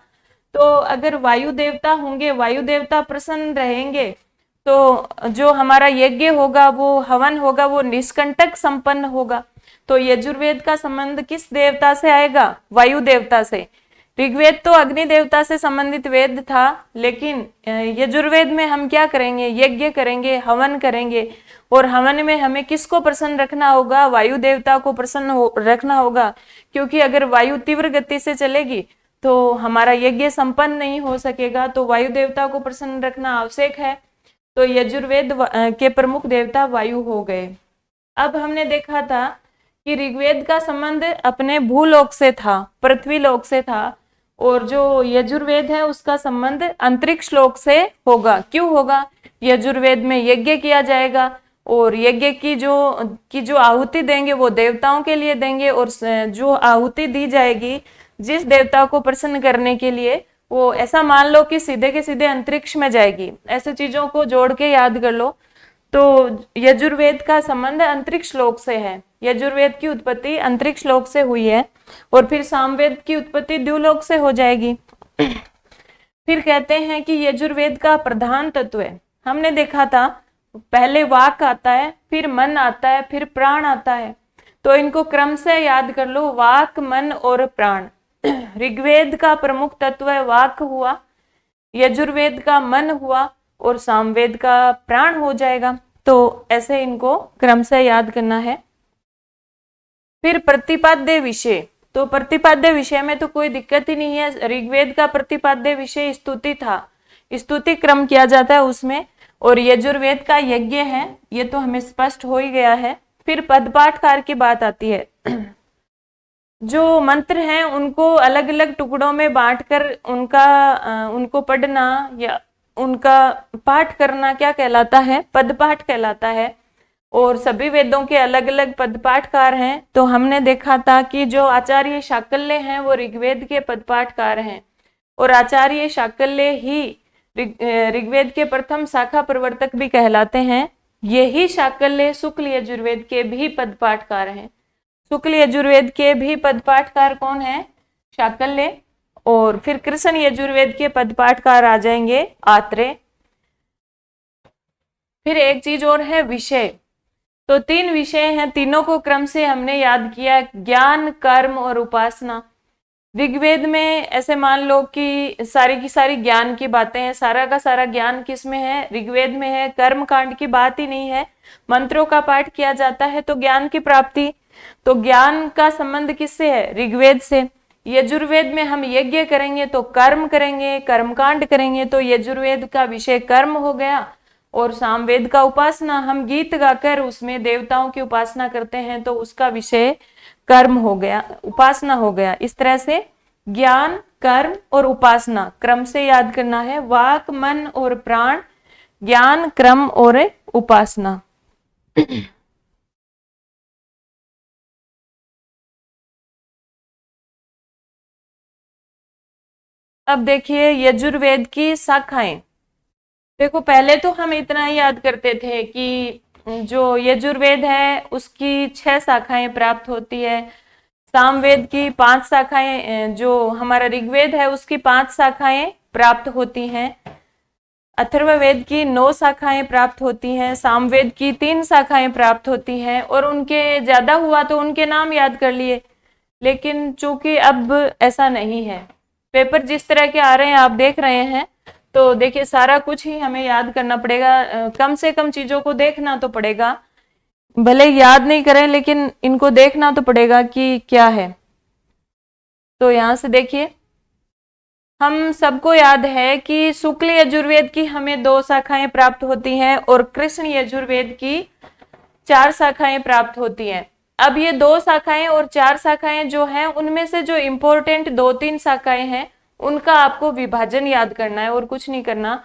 तो अगर वायु देवता होंगे, वायु देवता प्रसन्न रहेंगे, तो जो हमारा यज्ञ होगा, वो हवन होगा, वो निष्कंटक संपन्न होगा। तो यजुर्वेद का संबंध किस देवता से आएगा? वायु देवता से। ऋग्वेद तो अग्नि देवता से संबंधित वेद था, लेकिन यजुर्वेद में हम क्या करेंगे? यज्ञ करेंगे, हवन करेंगे। और हवन में हमें किसको प्रसन्न रखना होगा? वायु देवता को प्रसन्न रखना होगा, क्योंकि अगर वायु तीव्र गति से चलेगी तो हमारा यज्ञ संपन्न नहीं हो सकेगा। तो वायु देवता को प्रसन्न रखना आवश्यक है। तो यजुर्वेद के प्रमुख देवता वायु हो गए। अब हमने देखा था कि ऋग्वेद का संबंध अपने भूलोक से था, पृथ्वी लोक से था, और जो यजुर्वेद है उसका संबंध अंतरिक्ष लोक से होगा। क्यों होगा? यजुर्वेद में यज्ञ किया जाएगा और यज्ञ की जो आहुति देंगे वो देवताओं के लिए देंगे, और जो आहुति दी जाएगी जिस देवता को प्रसन्न करने के लिए, वो ऐसा मान लो कि सीधे के सीधे अंतरिक्ष में जाएगी। ऐसे चीजों को जोड़ के याद कर लो। तो यजुर्वेद का संबंध अंतरिक्ष लोक से है। यजुर्वेद की उत्पत्ति अंतरिक्ष लोक से हुई है, और फिर सामवेद की उत्पत्ति द्युलोक से हो जाएगी। फिर कहते हैं कि यजुर्वेद का प्रधान तत्व है, हमने देखा था पहले वाक आता है, फिर मन आता है, फिर प्राण आता है। तो इनको क्रम से याद कर लो, वाक, मन और प्राण। ऋग्वेद का प्रमुख तत्व वाक हुआ, यजुर्वेद का मन हुआ, और सामवेद का प्राण हो जाएगा। तो ऐसे इनको क्रम से याद करना है। फिर प्रतिपाद्य विषय, तो प्रतिपाद्य विषय में तो कोई दिक्कत ही नहीं है। ऋग्वेद का प्रतिपाद्य विषय स्तुति था, स्तुति क्रम किया जाता है उसमें। और यजुर्वेद का यज्ञ है, ये तो हमें स्पष्ट हो ही गया है। फिर पदपाठकार की बात आती है। जो मंत्र हैं उनको अलग अलग टुकड़ों में बांटकर उनको पढ़ना या उनका पाठ करना क्या कहलाता है? पदपाठ कहलाता है। और सभी वेदों के अलग अलग पदपाठकार हैं। तो हमने देखा था कि जो आचार्य शाकल्य हैं वो ऋग्वेद के पदपाठकार हैं, और आचार्य शाकल्य ही ऋग्वेद के प्रथम शाखा प्रवर्तक भी कहलाते हैं। यही शाकल्य शुक्ल यजुर्वेद के भी पदपाठकार हैं। शुक्ल यजुर्वेद के भी पदपाठकार कौन है? शाकल्य। और फिर कृष्ण यजुर्वेद के पदपाठकार आ जाएंगे आत्रेय। फिर एक चीज और है विषय। तो 3 विषय हैं, तीनों को क्रम से हमने याद किया, ज्ञान, कर्म और उपासना। ऋग्वेद में ऐसे मान लो कि सारी की सारी ज्ञान की बातें हैं, सारा का सारा ज्ञान किस में है? ऋग्वेद में है। कर्म कांड की बात ही नहीं है, मंत्रों का पाठ किया जाता है तो ज्ञान की प्राप्ति। तो ज्ञान का संबंध किससे है? ऋग्वेद से। यजुर्वेद में हम यज्ञ करेंगे तो कर्म करेंगे, कर्मकांड करेंगे, तो यजुर्वेद का विषय कर्म हो गया। और सामवेद का उपासना, हम गीत गाकर उसमें देवताओं की उपासना करते हैं तो उसका विषय कर्म हो गया, उपासना हो गया। इस तरह से ज्ञान, कर्म और उपासना क्रम से याद करना है। वाक, मन और प्राण, ज्ञान, कर्म और उपासना। अब देखिए यजुर्वेद की शाखाएं। देखो पहले तो हम इतना ही याद करते थे कि जो यजुर्वेद है उसकी 6 शाखाएं प्राप्त होती है, सामवेद की 5 शाखाएं, जो हमारा ऋग्वेद है उसकी 5 शाखाएं प्राप्त होती हैं, अथर्ववेद की 9 शाखाएं प्राप्त होती हैं, सामवेद की 3 शाखाएं प्राप्त होती हैं। और उनके ज्यादा हुआ तो उनके नाम याद कर लिए, लेकिन चूंकि अब ऐसा नहीं है, पेपर जिस तरह के आ रहे हैं आप देख रहे हैं, तो देखिए सारा कुछ ही हमें याद करना पड़ेगा। कम से कम चीजों को देखना तो पड़ेगा, भले याद नहीं करें लेकिन इनको देखना तो पड़ेगा कि क्या है। तो यहां से देखिए हम सबको याद है कि शुक्ल यजुर्वेद की हमें 2 शाखाएं प्राप्त होती हैं और कृष्ण यजुर्वेद की 4 शाखाएं प्राप्त होती हैं। अब ये 2 शाखाएं और 4 शाखाएं जो हैं उनमें से जो इम्पोर्टेंट 2-3 शाखाएं हैं उनका आपको विभाजन याद करना है और कुछ नहीं करना,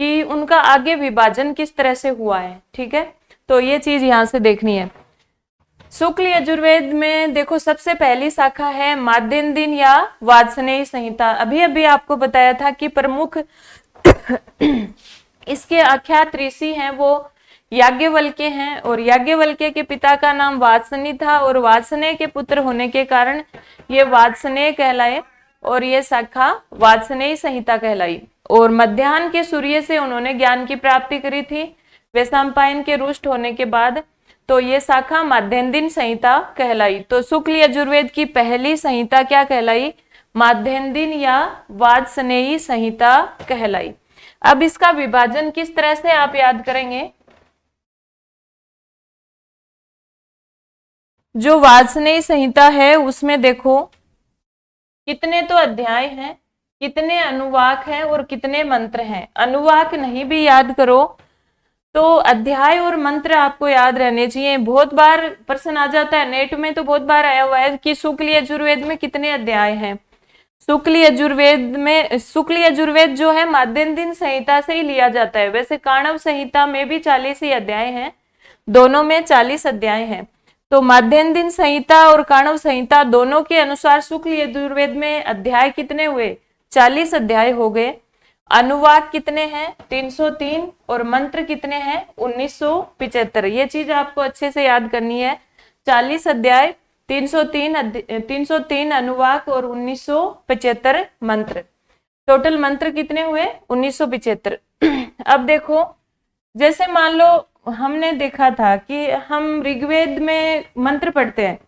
कि उनका आगे विभाजन किस तरह से हुआ है। ठीक है, तो ये चीज यहां से देखनी है। शुक्ल यजुर्वेद में देखो सबसे पहली शाखा है माध्यन्दिन या वाजस्नेयी संहिता। अभी अभी आपको बताया था कि प्रमुख इसके आख्यात ऋषि हैं वो याज्ञवल्क्य हैं, और याज्ञवल्क्य के पिता का नाम वाजसनेय था, और वाजसनेय के पुत्र होने के कारण ये वाजसनेय कहलाए, और ये शाखा वाजस्नेयी संहिता कहलाई। और मध्याह्न के सूर्य से उन्होंने ज्ञान की प्राप्ति करी थी वैशंपायन के रुष्ट होने के बाद, तो ये शाखा माध्यन्दिन संहिता कहलाई। तो शुक्ल यजुर्वेद की पहली संहिता क्या कहलाई? माध्यन्दिन या वाजस्नेयी संहिता कहलाई। अब इसका विभाजन किस तरह से आप याद करेंगे? जो वाजस्नेयी संहिता है उसमें देखो कितने तो अध्याय हैं, कितने अनुवाक हैं और कितने मंत्र हैं। अनुवाक नहीं भी याद करो तो अध्याय और मंत्र आपको याद रहने चाहिए। बहुत बार प्रश्न आ जाता है नेट में, तो बहुत बार आया हुआ है कि शुक्ल यजुर्वेद में कितने अध्याय हैं। शुक्ल यजुर्वेद जो है माध्यन्दिन संहिता से ही लिया जाता है। वैसे काणव संहिता में भी 40 ही अध्याय हैं, दोनों में 40 अध्याय हैं। तो माध्यन्दिन संहिता और काणव संहिता दोनों के अनुसार शुक्ल यजुर्वेद में अध्याय कितने हुए? 40 अध्याय हो गए। अनुवाक कितने हैं? 303, और मंत्र कितने हैं? 1975। ये चीज आपको अच्छे से याद करनी है। 40 अध्याय, 303 अनुवाक और 1975 मंत्र। टोटल मंत्र कितने हुए? 1975। अब देखो, जैसे मान लो हमने देखा था कि हम ऋग्वेद में मंत्र पढ़ते हैं।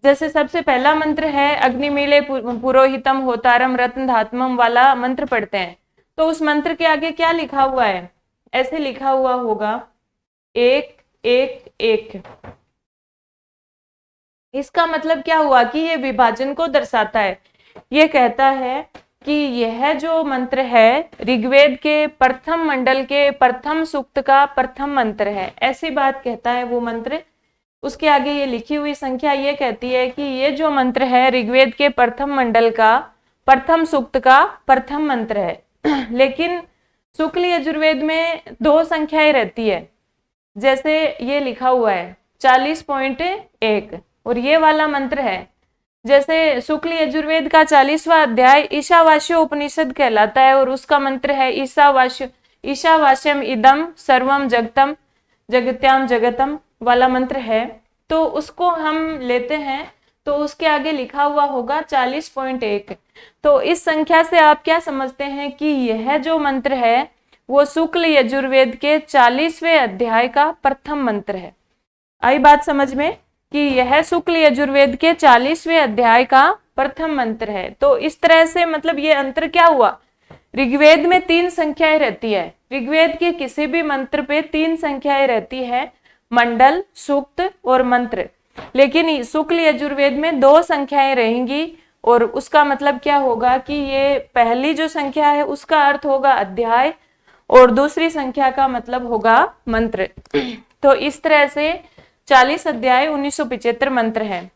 जैसे सबसे पहला मंत्र है अग्निमीले पुरोहितम होतारम रत्न धात्मम वाला मंत्र पढ़ते हैं, तो उस मंत्र के आगे क्या लिखा हुआ है? ऐसे लिखा हुआ होगा 1 1 1। इसका मतलब क्या हुआ कि ये विभाजन को दर्शाता है। ये कहता है कि यह जो मंत्र है ऋग्वेद के प्रथम मंडल के प्रथम सूक्त का प्रथम मंत्र है, ऐसी बात कहता है वो मंत्र। उसके आगे ये लिखी हुई संख्या ये कहती है कि ये जो मंत्र है ऋग्वेद के प्रथम मंडल का प्रथम सूक्त का प्रथम मंत्र है। लेकिन शुक्ल यजुर्वेद में 2 संख्याएं रहती है। जैसे ये लिखा हुआ है 40.1, और ये वाला मंत्र है। जैसे शुक्ल यजुर्वेद का 40वां अध्याय ईशावास्य उपनिषद कहलाता है, और उसका मंत्र है ईशावास्यम इदम सर्वम जगतम जगत्याम जगतम वाला मंत्र है। तो उसको हम लेते हैं, तो उसके आगे लिखा हुआ होगा 40.1। तो इस संख्या से आप क्या समझते हैं कि यह जो मंत्र है वो शुक्ल यजुर्वेद के 40वें अध्याय का प्रथम मंत्र है। आई बात समझ में कि यह शुक्ल यजुर्वेद के 40वें अध्याय का प्रथम मंत्र है। तो इस तरह से मतलब ये अंतर क्या हुआ? ऋग्वेद में 3 संख्याएं रहती है। ऋग्वेद के किसी भी मंत्र पे 3 संख्याएं रहती है, मंडल, सूक्त और मंत्र। लेकिन शुक्ल यजुर्वेद में 2 संख्याएं रहेंगी, और उसका मतलब क्या होगा कि ये पहली जो संख्या है उसका अर्थ होगा अध्याय, और दूसरी संख्या का मतलब होगा मंत्र। तो इस तरह से 40 अध्याय 1975 मंत्र हैं।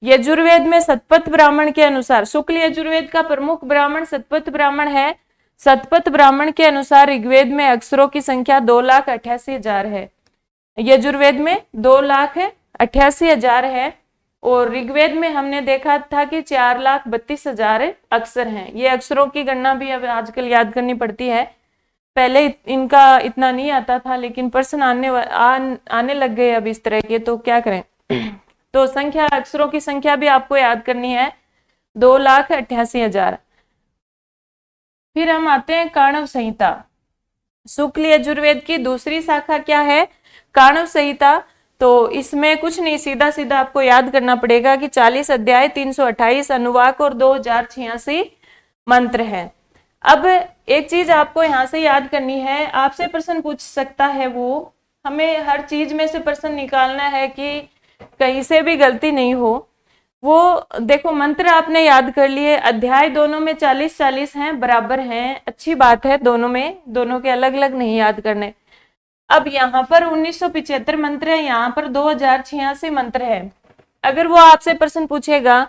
यजुर्वेद में शतपथ ब्राह्मण के अनुसार, शुक्ल यजुर्वेद का प्रमुख ब्राह्मण शतपथ ब्राह्मण है। शतपथ ब्राह्मण के अनुसार ऋग्वेद में अक्षरों की संख्या 2,88,000 है। यजुर्वेद में 2,88,000 है, और ऋग्वेद में हमने देखा था कि 4,32,000 अक्षर हैं। ये अक्षरों की गणना भी अब आजकल याद करनी पड़ती है, पहले इनका इतना नहीं आता था, लेकिन प्रश्न आने लग गए अब इस तरह के, तो क्या करें। तो संख्या, अक्षरों की संख्या भी आपको याद करनी है, 2,88,000। फिर हम आते हैं काणव संहिता। शुक्ल यजुर्वेद की दूसरी शाखा क्या है? काणव संहिता। तो इसमें कुछ नहीं, सीधा सीधा आपको याद करना पड़ेगा कि 40 अध्याय, 328 अनुवाक और 2086 मंत्र हैं। अब एक चीज आपको यहाँ से याद करनी है, आपसे प्रश्न पूछ सकता है वो, हमें हर चीज में से प्रश्न निकालना है कि कहीं से भी गलती नहीं हो। वो देखो, मंत्र आपने याद कर लिए, अध्याय दोनों में 40-40 हैं, बराबर हैं, अच्छी बात है। दोनों में, दोनों के अलग अलग नहीं याद करने। अब यहाँ पर 1975 मंत्र है, यहाँ पर 2086 मंत्र है। अगर वो आपसे प्रश्न पूछेगा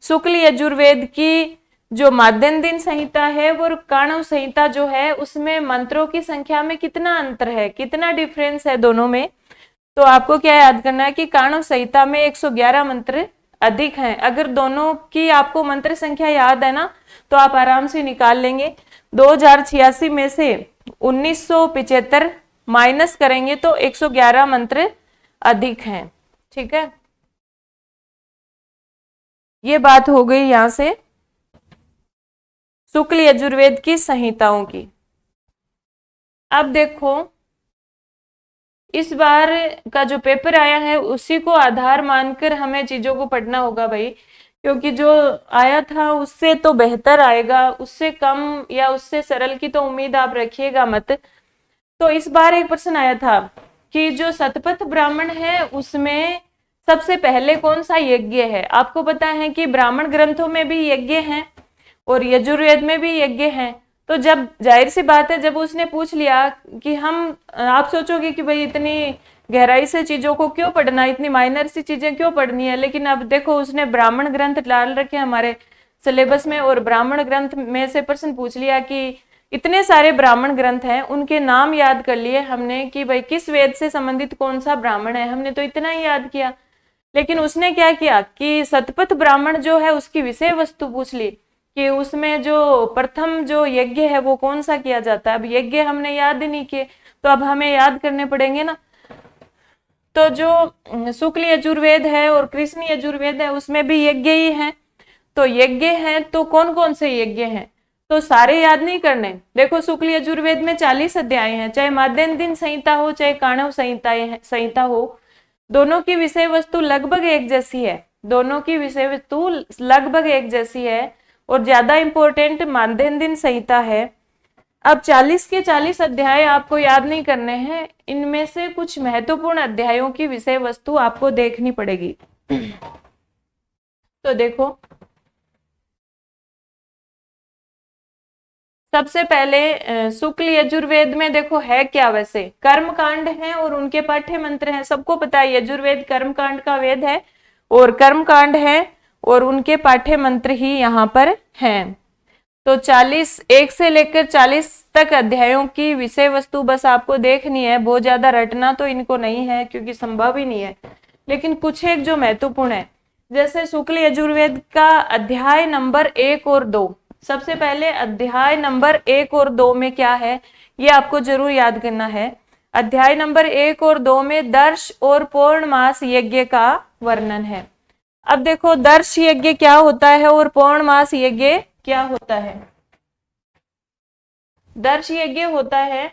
शुक्ल यजुर्वेद की जो माध्यन्दिन संहिता है वो काणव संहिता जो है उसमें मंत्रों की संख्या में कितना अंतर है, कितना डिफरेंस है दोनों में। तो आपको क्या याद करना है कि काणव संहिता में 111 मंत्र अधिक हैं। अगर दोनों की आपको मंत्र संख्या याद है ना तो आप आराम से निकाल लेंगे। 2086 में से 1975 माइनस करेंगे तो 111 मंत्र अधिक हैं। ठीक है, ये बात हो गई यहां से शुक्ल यजुर्वेद की संहिताओं की। अब देखो इस बार का जो पेपर आया है उसी को आधार मानकर हमें चीजों को पढ़ना होगा भाई, क्योंकि जो आया था उससे तो बेहतर आएगा, उससे कम या उससे सरल की तो उम्मीद आप रखिएगा मत। तो इस बार एक प्रश्न आया था कि जो शतपथ ब्राह्मण है उसमें सबसे पहले कौन सा यज्ञ है। आपको पता है कि ब्राह्मण ग्रंथों में भी यज्ञ हैं और यजुर्वेद में भी यज्ञ हैं। तो जब जाहिर सी बात है जब उसने पूछ लिया कि हम, आप सोचोगे कि भाई इतनी गहराई से चीजों को क्यों पढ़ना, इतनी माइनर सी चीजें क्यों पढ़नी है, लेकिन अब देखो उसने ब्राह्मण ग्रंथ डाल रखे हमारे सिलेबस में और ब्राह्मण ग्रंथ में से प्रश्न पूछ लिया कि इतने सारे ब्राह्मण ग्रंथ हैं उनके नाम याद कर लिए हमने कि भाई किस वेद से संबंधित कौन सा ब्राह्मण है, हमने तो इतना ही याद किया। लेकिन उसने क्या किया कि शतपथ ब्राह्मण जो है उसकी विषय वस्तु पूछ ली कि उसमें जो प्रथम जो यज्ञ है वो कौन सा किया जाता है। अब यज्ञ हमने याद ही नहीं किए तो अब हमें याद करने पड़ेंगे ना। तो जो शुक्ल यजुर्वेद है और कृष्ण यजुर्वेद है उसमें भी यज्ञ ही है। तो यज्ञ है तो कौन कौन से यज्ञ हैं, तो सारे याद नहीं करने। देखो शुक्ल यजुर्वेद में 40 अध्याय हैं, चाहे माध्यन्दिन संहिता हो चाहे काणव संहिता हो, दोनों की विषय वस्तु लगभग एक जैसी है, दोनों की विषय वस्तु लगभग एक जैसी है और ज्यादा इंपॉर्टेंट माध्यन्दिन संहिता है। अब 40 के 40 अध्याय आपको याद नहीं करने हैं, इनमें से कुछ महत्वपूर्ण अध्यायों की विषय वस्तु आपको देखनी पड़ेगी। तो देखो सबसे पहले शुक्ल यजुर्वेद में देखो है क्या, वैसे कर्म कांड है और उनके पाठ्य मंत्र हैं। सबको पता है यजुर्वेद कर्म कांड का वेद है और कर्म कांड है और उनके पाठ्य मंत्र ही यहाँ पर हैं। तो 40 1 से लेकर 40 तक अध्यायों की विषय वस्तु बस आपको देखनी है, बहुत ज्यादा रटना तो इनको नहीं है क्योंकि संभव ही नहीं है, लेकिन कुछ एक जो महत्वपूर्ण है। जैसे शुक्ल यजुर्वेद का अध्याय नंबर 1 और 2, सबसे पहले अध्याय नंबर 1 और 2 में क्या है ये आपको जरूर याद करना है। अध्याय नंबर 1 और 2 में दर्श और पौर्णमास यज्ञ का वर्णन है। अब देखो दर्श यज्ञ क्या होता है और पौर्णमास यज्ञ क्या होता है। दर्श यज्ञ होता है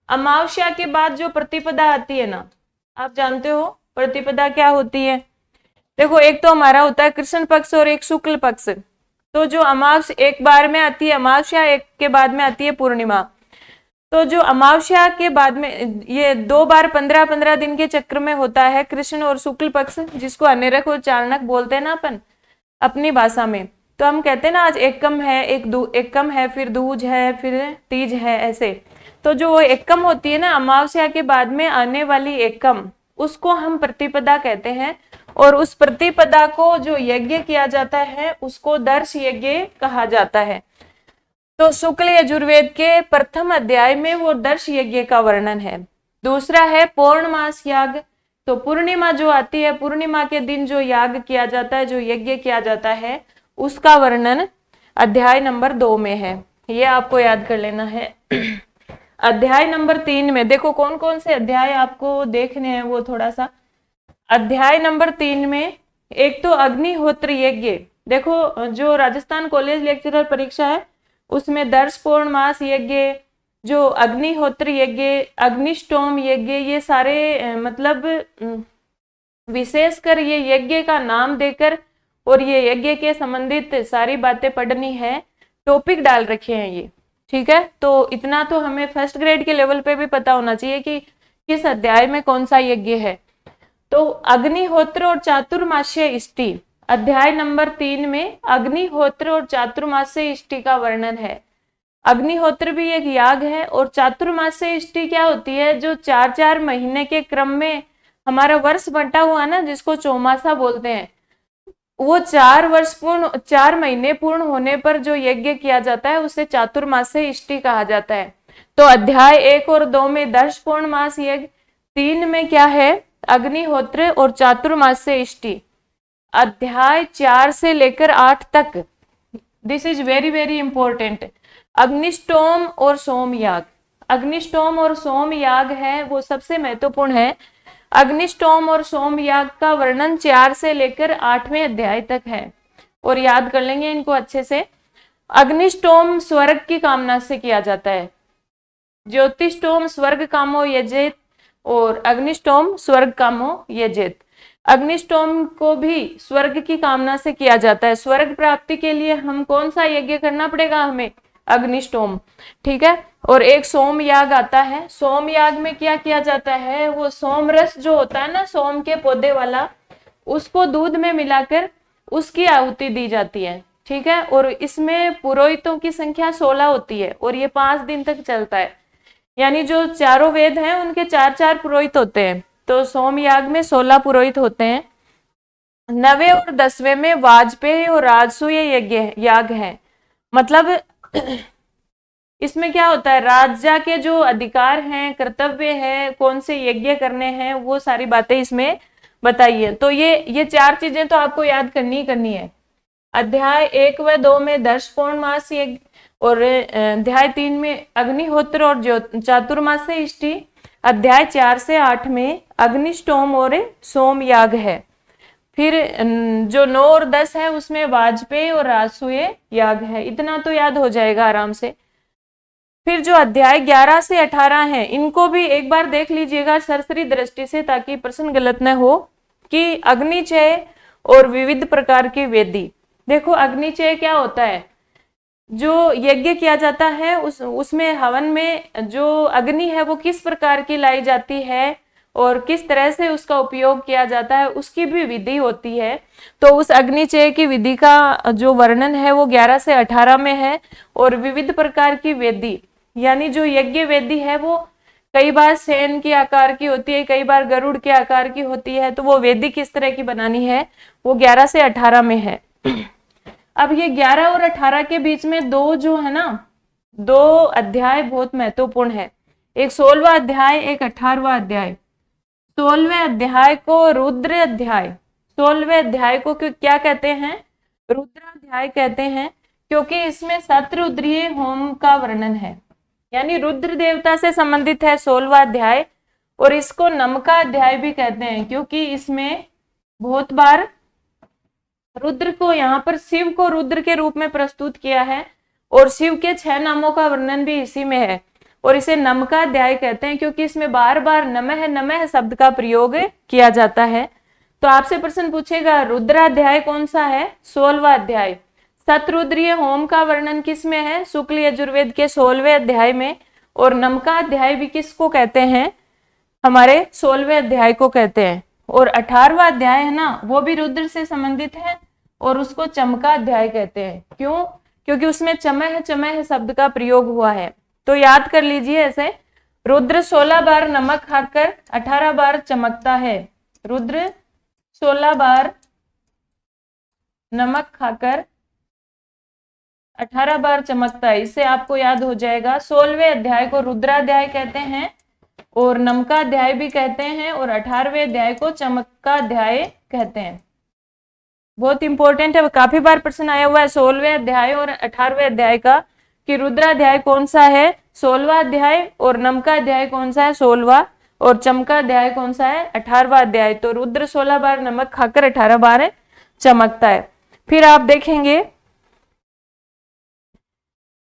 अमावस्या के बाद जो प्रतिपदा आती है ना, आप जानते हो प्रतिपदा क्या होती है। देखो एक तो हमारा होता है कृष्ण पक्ष और एक शुक्ल पक्ष। तो जो अमावस्या एक बार में आती है अमावस्या, एक के बाद में आती है पूर्णिमा। तो जो अमावस्या के बाद में ये 2 बार 15-15 दिन के चक्र में होता है कृष्ण और शुक्ल पक्ष, जिसको अनेरक और चारणक बोलते हैं ना अपन अपनी भाषा में। तो हम कहते हैं ना आज एकम है, एकम है, फिर दूज है, फिर तीज है, ऐसे। तो जो वो एकम होती है ना अमावस्या के बाद में आने वाली एकम, उसको हम प्रतिपदा कहते हैं और उस प्रतिपदा को जो यज्ञ किया जाता है उसको दर्श यज्ञ कहा जाता है। तो शुक्ल यजुर्वेद के प्रथम अध्याय में वो दर्श यज्ञ का वर्णन है। दूसरा है पौर्णमास याग। तो पूर्णिमा जो आती है, पूर्णिमा के दिन जो याग किया जाता है, जो यज्ञ किया जाता है, उसका वर्णन अध्याय नंबर 2 में है। ये आपको याद कर लेना है। अध्याय नंबर 3 में देखो कौन कौन से अध्याय आपको देखने हैं वो थोड़ा सा। अध्याय नंबर 3 में एक तो अग्निहोत्र यज्ञ। देखो जो राजस्थान कॉलेज लेक्चरर परीक्षा है उसमें दर्श पौर्णमास यज्ञ, जो अग्निहोत्र यज्ञ, अग्निष्टोम यज्ञ, ये सारे मतलब विशेषकर ये यज्ञ का नाम देकर और ये यज्ञ के संबंधित सारी बातें पढ़नी है, टॉपिक डाल रखे हैं ये। ठीक है, तो इतना तो हमें फर्स्ट ग्रेड के लेवल पे भी पता होना चाहिए कि किस अध्याय में कौन सा यज्ञ है। तो अग्निहोत्र और चातुर्मास्य इष्टि, अध्याय नंबर 3 में अग्निहोत्र और चातुर्मास्य इष्टि का वर्णन है। अग्निहोत्र भी एक याग है और चातुर्मास्य इष्टि क्या होती है, जो 4-4 महीने के क्रम में हमारा वर्ष बंटा हुआ ना, जिसको चौमासा बोलते हैं, वो 4 महीने पूर्ण होने पर जो यज्ञ किया जाता है उसे चातुर्मास्य इष्टि कहा जाता है। तो अध्याय 1 और 2 में 10 पूर्णमास यज्ञ, 3 में क्या है, अग्निहोत्र और चातुर्मास्य इष्टि। अध्याय 4 से लेकर 8 तक, this is very very important, Agnishtoma और सोमयाग। अग्निष्टोम और सोमयाग है वो सबसे महत्वपूर्ण है। अग्निष्टोम और सोमयाग का वर्णन 4 से लेकर 8वें अध्याय तक है, और याद कर लेंगे इनको अच्छे से। अग्निष्टोम स्वर्ग की कामना से किया जाता है। ज्योतिष्टोम स्वर्ग कामो यजेत और अग्निष्टोम स्वर्ग कामो यजेत। अग्निष्टोम को भी स्वर्ग की कामना से किया जाता है। स्वर्ग प्राप्ति के लिए हम कौन सा यज्ञ करना पड़ेगा, हमें अग्निष्टोम, ठीक है। और एक सोम याग आता है। सोम याग में क्या किया जाता है, वो सोम रस जो होता है ना, सोम के पौधे वाला, उसको दूध में मिलाकर उसकी आहुति दी जाती है, ठीक है। और इसमें पुरोहितों की संख्या 16 होती है और ये 5 दिन तक चलता है। यानी जो चारों वेद हैं उनके 4-4 पुरोहित होते हैं, तो सोम याग में 16 पुरोहित होते हैं। 9वें और 10वें में वाजपेयी और राजसूय यज्ञ याग है। मतलब इसमें क्या होता है, राजा के जो अधिकार हैं, कर्तव्य है, कौन से यज्ञ करने हैं, वो सारी बातें इसमें बताइए। तो ये 4 चीजें तो आपको याद करनी ही करनी है। अध्याय 1 व 2 में 10 पूर्णमास यज्ञ और अध्याय 3 में अग्निहोत्र और चातुर्मास्य इष्टि। अध्याय 4 से 8 में अग्निष्टोम और सोम याग है। फिर जो 9 और 10 है उसमें वाजपेयी और राजसूय याग है। इतना तो याद हो जाएगा आराम से। फिर जो अध्याय 11 से 18 है इनको भी एक बार देख लीजिएगा सरसरी दृष्टि से, ताकि प्रश्न गलत न हो। कि अग्निचय और विविध प्रकार की वेदी। देखो अग्निचय क्या होता है, जो यज्ञ किया जाता है उसमें हवन में जो अग्नि है वो किस प्रकार की लाई जाती है और किस तरह से उसका उपयोग किया जाता है, उसकी भी विधि होती है। तो उस अग्निचय की विधि का जो वर्णन है वो 11 से 18 में है। और विविध प्रकार की वेदी, यानी जो यज्ञ वेदी है वो कई बार सेन के आकार की होती है, कई बार गरुड़ के आकार की होती है। तो वो वेदी किस तरह की बनानी है वो 11 से 18 में है। अब ये 11 और 18 के बीच में दो जो है ना, 2 अध्याय बहुत महत्वपूर्ण है। एक 16वां अध्याय, एक 18वां अध्याय। 16वें अध्याय को रुद्र अध्याय, 16वें अध्याय को क्या कहते हैं, रुद्र अध्याय कहते हैं, क्योंकि इसमें शतरुद्रीय होम का वर्णन है। यानी रुद्र देवता से संबंधित है 16वां अध्याय। और इसको नमका अध्याय भी कहते हैं, क्योंकि इसमें बहुत बार रुद्र को, यहाँ पर शिव को रुद्र के रूप में प्रस्तुत किया है और शिव के 6 नामों का वर्णन भी इसी में है। और इसे नमका अध्याय कहते हैं क्योंकि इसमें बार बार नमः नमः शब्द का प्रयोग किया जाता है। तो आपसे प्रश्न पूछेगा रुद्राध्याय कौन सा है, 16वां अध्याय। शतरुद्रीय होम का वर्णन किस में है, शुक्ल यजुर्वेद के 16वें अध्याय में। और नमका अध्याय भी किसको कहते हैं, हमारे 16वें अध्याय को कहते हैं। और 18वां अध्याय है ना, वो भी रुद्र से संबंधित है और उसको चमका अध्याय कहते हैं। क्यों, क्योंकि उसमें चमह चमह शब्द का प्रयोग हुआ है। तो याद कर लीजिए ऐसे, रुद्र 16 बार नमक खाकर 18 बार चमकता है। रुद्र 16 बार नमक खाकर 18 बार चमकता है। इससे आपको याद हो जाएगा। 16वें अध्याय को रुद्राध्याय कहते हैं और नमका अध्याय भी कहते हैं, और 18वें अध्याय को चमका अध्याय कहते हैं। बहुत इंपॉर्टेंट है, काफी बार प्रश्न आया हुआ है 16वें अध्याय और 18वें अध्याय का, कि रुद्राध्याय कौन सा है, 16वां अध्याय, और नमका अध्याय कौन सा है, 16वां, और चमका अध्याय कौन सा है, 18वां अध्याय। तो रुद्र 16 बार नमक खाकर 18 बार चमकता है। फिर आप देखेंगे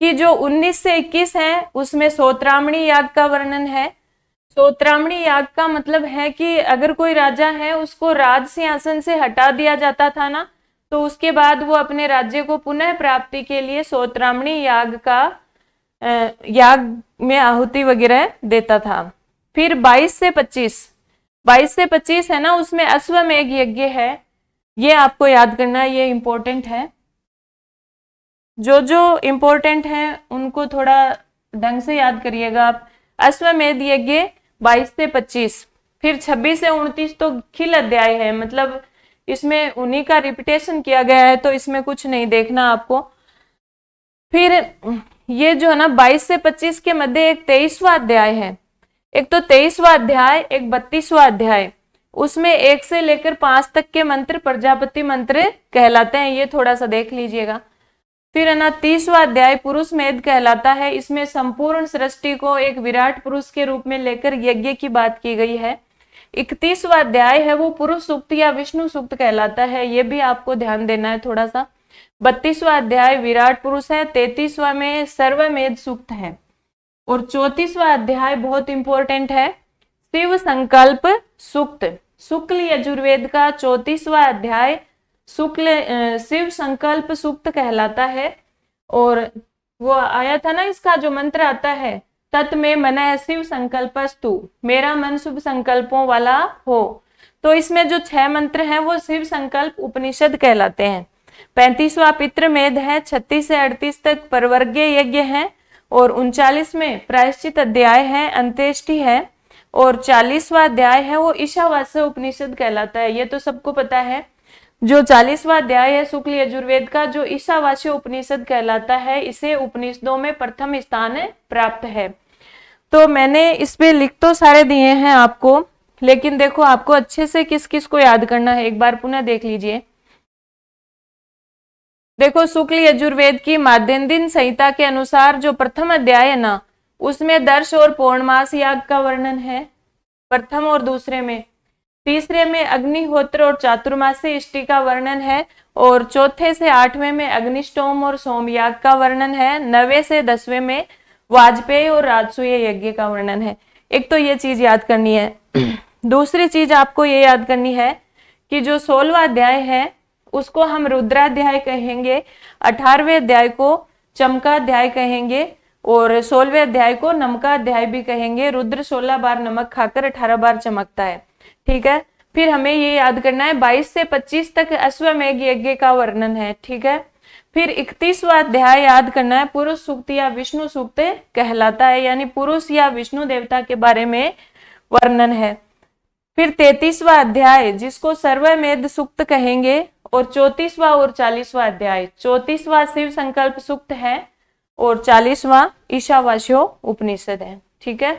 कि जो 19 से 21 है उसमें सोत्रामणी याग का वर्णन है। सोत्रामणी याग का मतलब है कि अगर कोई राजा है उसको राज सिंहासन से हटा दिया जाता था ना, तो उसके बाद वो अपने राज्य को पुनः प्राप्ति के लिए सोत्रामणी याग का याग में आहुति वगैरह देता था। फिर 22 से 25 है ना, उसमें अश्वमेघ यज्ञ है। ये आपको याद करना है, ये इंपॉर्टेंट है। जो इंपॉर्टेंट है उनको थोड़ा ढंग से याद करिएगा आप। अश्वमेध यज्ञ 22 से 25। फिर 26 से 29 तो खिल अध्याय है, मतलब इसमें उन्हीं का रिपीटेशन किया गया है, तो इसमें कुछ नहीं देखना आपको। फिर ये जो है ना 22 से 25 के मध्य एक 23वां अध्याय है। एक तो 23वां अध्याय, एक 32वां अध्याय, उसमें 1 से लेकर 5 तक के मंत्र प्रजापति मंत्र कहलाते हैं, ये थोड़ा सा देख लीजिएगा। फिर है ना 30वां अध्याय पुरुष मेध कहलाता है। इसमें संपूर्ण सृष्टि को एक विराट पुरुष के रूप में लेकर यज्ञ की बात की गई है। 31वां अध्याय है वो पुरुष सूक्त या विष्णु सूक्त कहलाता है, ये भी आपको ध्यान देना है थोड़ा सा। 32वां अध्याय विराट पुरुष है। 33वां में सर्वमेध सूक्त है। और 34वां अध्याय बहुत इंपॉर्टेंट है, शिव संकल्प सूक्त। शुक्ल यजुर्वेद का 34वां अध्याय शिव संकल्प सूक्त कहलाता है। और वो आया था ना, इसका जो मंत्र आता है, तत् में मन शिव संकल्पस्तु, मेरा मन शुभ संकल्पों वाला हो। तो इसमें जो 6 मंत्र हैं वो शिव संकल्प उपनिषद कहलाते हैं। 35वां पितृमेध है। 36 से 38 तक परवर्गीय यज्ञ है। और 39 में प्रायश्चित अध्याय है, अंत्येष्टि है। और 40वां अध्याय है वो ईशावास्य उपनिषद कहलाता है। ये तो सबको पता है, जो 40वां अध्याय है शुक्ल यजुर्वेद का, जो ईशावास्य उपनिषद कहलाता है, इसे उपनिषदों में प्रथम स्थान प्राप्त है। तो मैंने इस पे लिख तो सारे दिए हैं आपको, लेकिन देखो आपको अच्छे से किस किस को याद करना है, एक बार पुनः देख लीजिए। देखो शुक्ल यजुर्वेद की माध्यन्दिन संहिता के अनुसार जो प्रथम अध्याय है ना, उसमें दर्श और पौर्णमास याग का वर्णन है, प्रथम और दूसरे में। तीसरे में अग्निहोत्र और चातुर्मासी इष्टि का वर्णन है। और चौथे से 8वें में अग्निष्टोम और सोमयाग का वर्णन है। 9वें से 10वें में वाजपेयी और राजसूय यज्ञ का वर्णन है। एक तो ये चीज याद करनी है। दूसरी चीज आपको ये याद करनी है कि जो 16वां अध्याय है उसको हम रुद्राध्याय कहेंगे, 18वें अध्याय को चमका अध्याय कहेंगे, और 16वें अध्याय को नमका अध्याय भी कहेंगे। रुद्र 16 बार नमक खाकर 18 बार चमकता है, ठीक है। फिर हमें ये याद करना है 22 से 25 तक अश्वमेघ यज्ञ का वर्णन है, ठीक है। फिर 31वां अध्याय याद करना है, पुरुष सूक्त या विष्णु सूक्त कहलाता है, यानी पुरुष या विष्णु देवता के बारे में वर्णन है। फिर 33वां अध्याय जिसको सर्वमेध सूक्त कहेंगे, और 34वां और 40वां अध्याय, 34वां शिव संकल्प सूक्त है और 40वां ईशावास्यो उपनिषद है, ठीक है।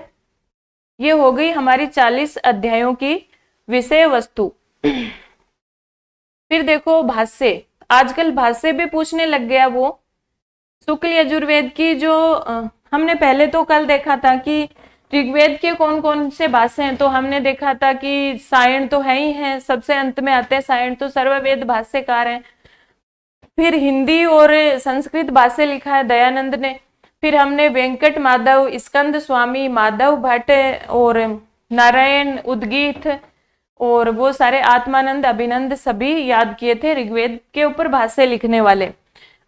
ये हो गई हमारी 40 अध्यायों की विषय वस्तु। फिर देखो भाष्य, आजकल भाष्य भी पूछने लग गया। वो शुक्ल यजुर्वेद की जो हमने पहले तो कल देखा था कि ऋग्वेद के कौन कौन से भाष्य हैं, तो हमने देखा था कि सायण तो है ही है, सबसे अंत में आते हैं सायण, तो सर्ववेद भाष्यकार हैं। फिर हिंदी और संस्कृत भाष्य लिखा है दयानंद ने। फिर हमने वेंकट माधव, स्कंद स्वामी, माधव भट्ट और नारायण उद्गीत और वो सारे आत्मानंद, अभिनंद सभी याद किए थे ऋग्वेद के ऊपर भाष्य लिखने वाले।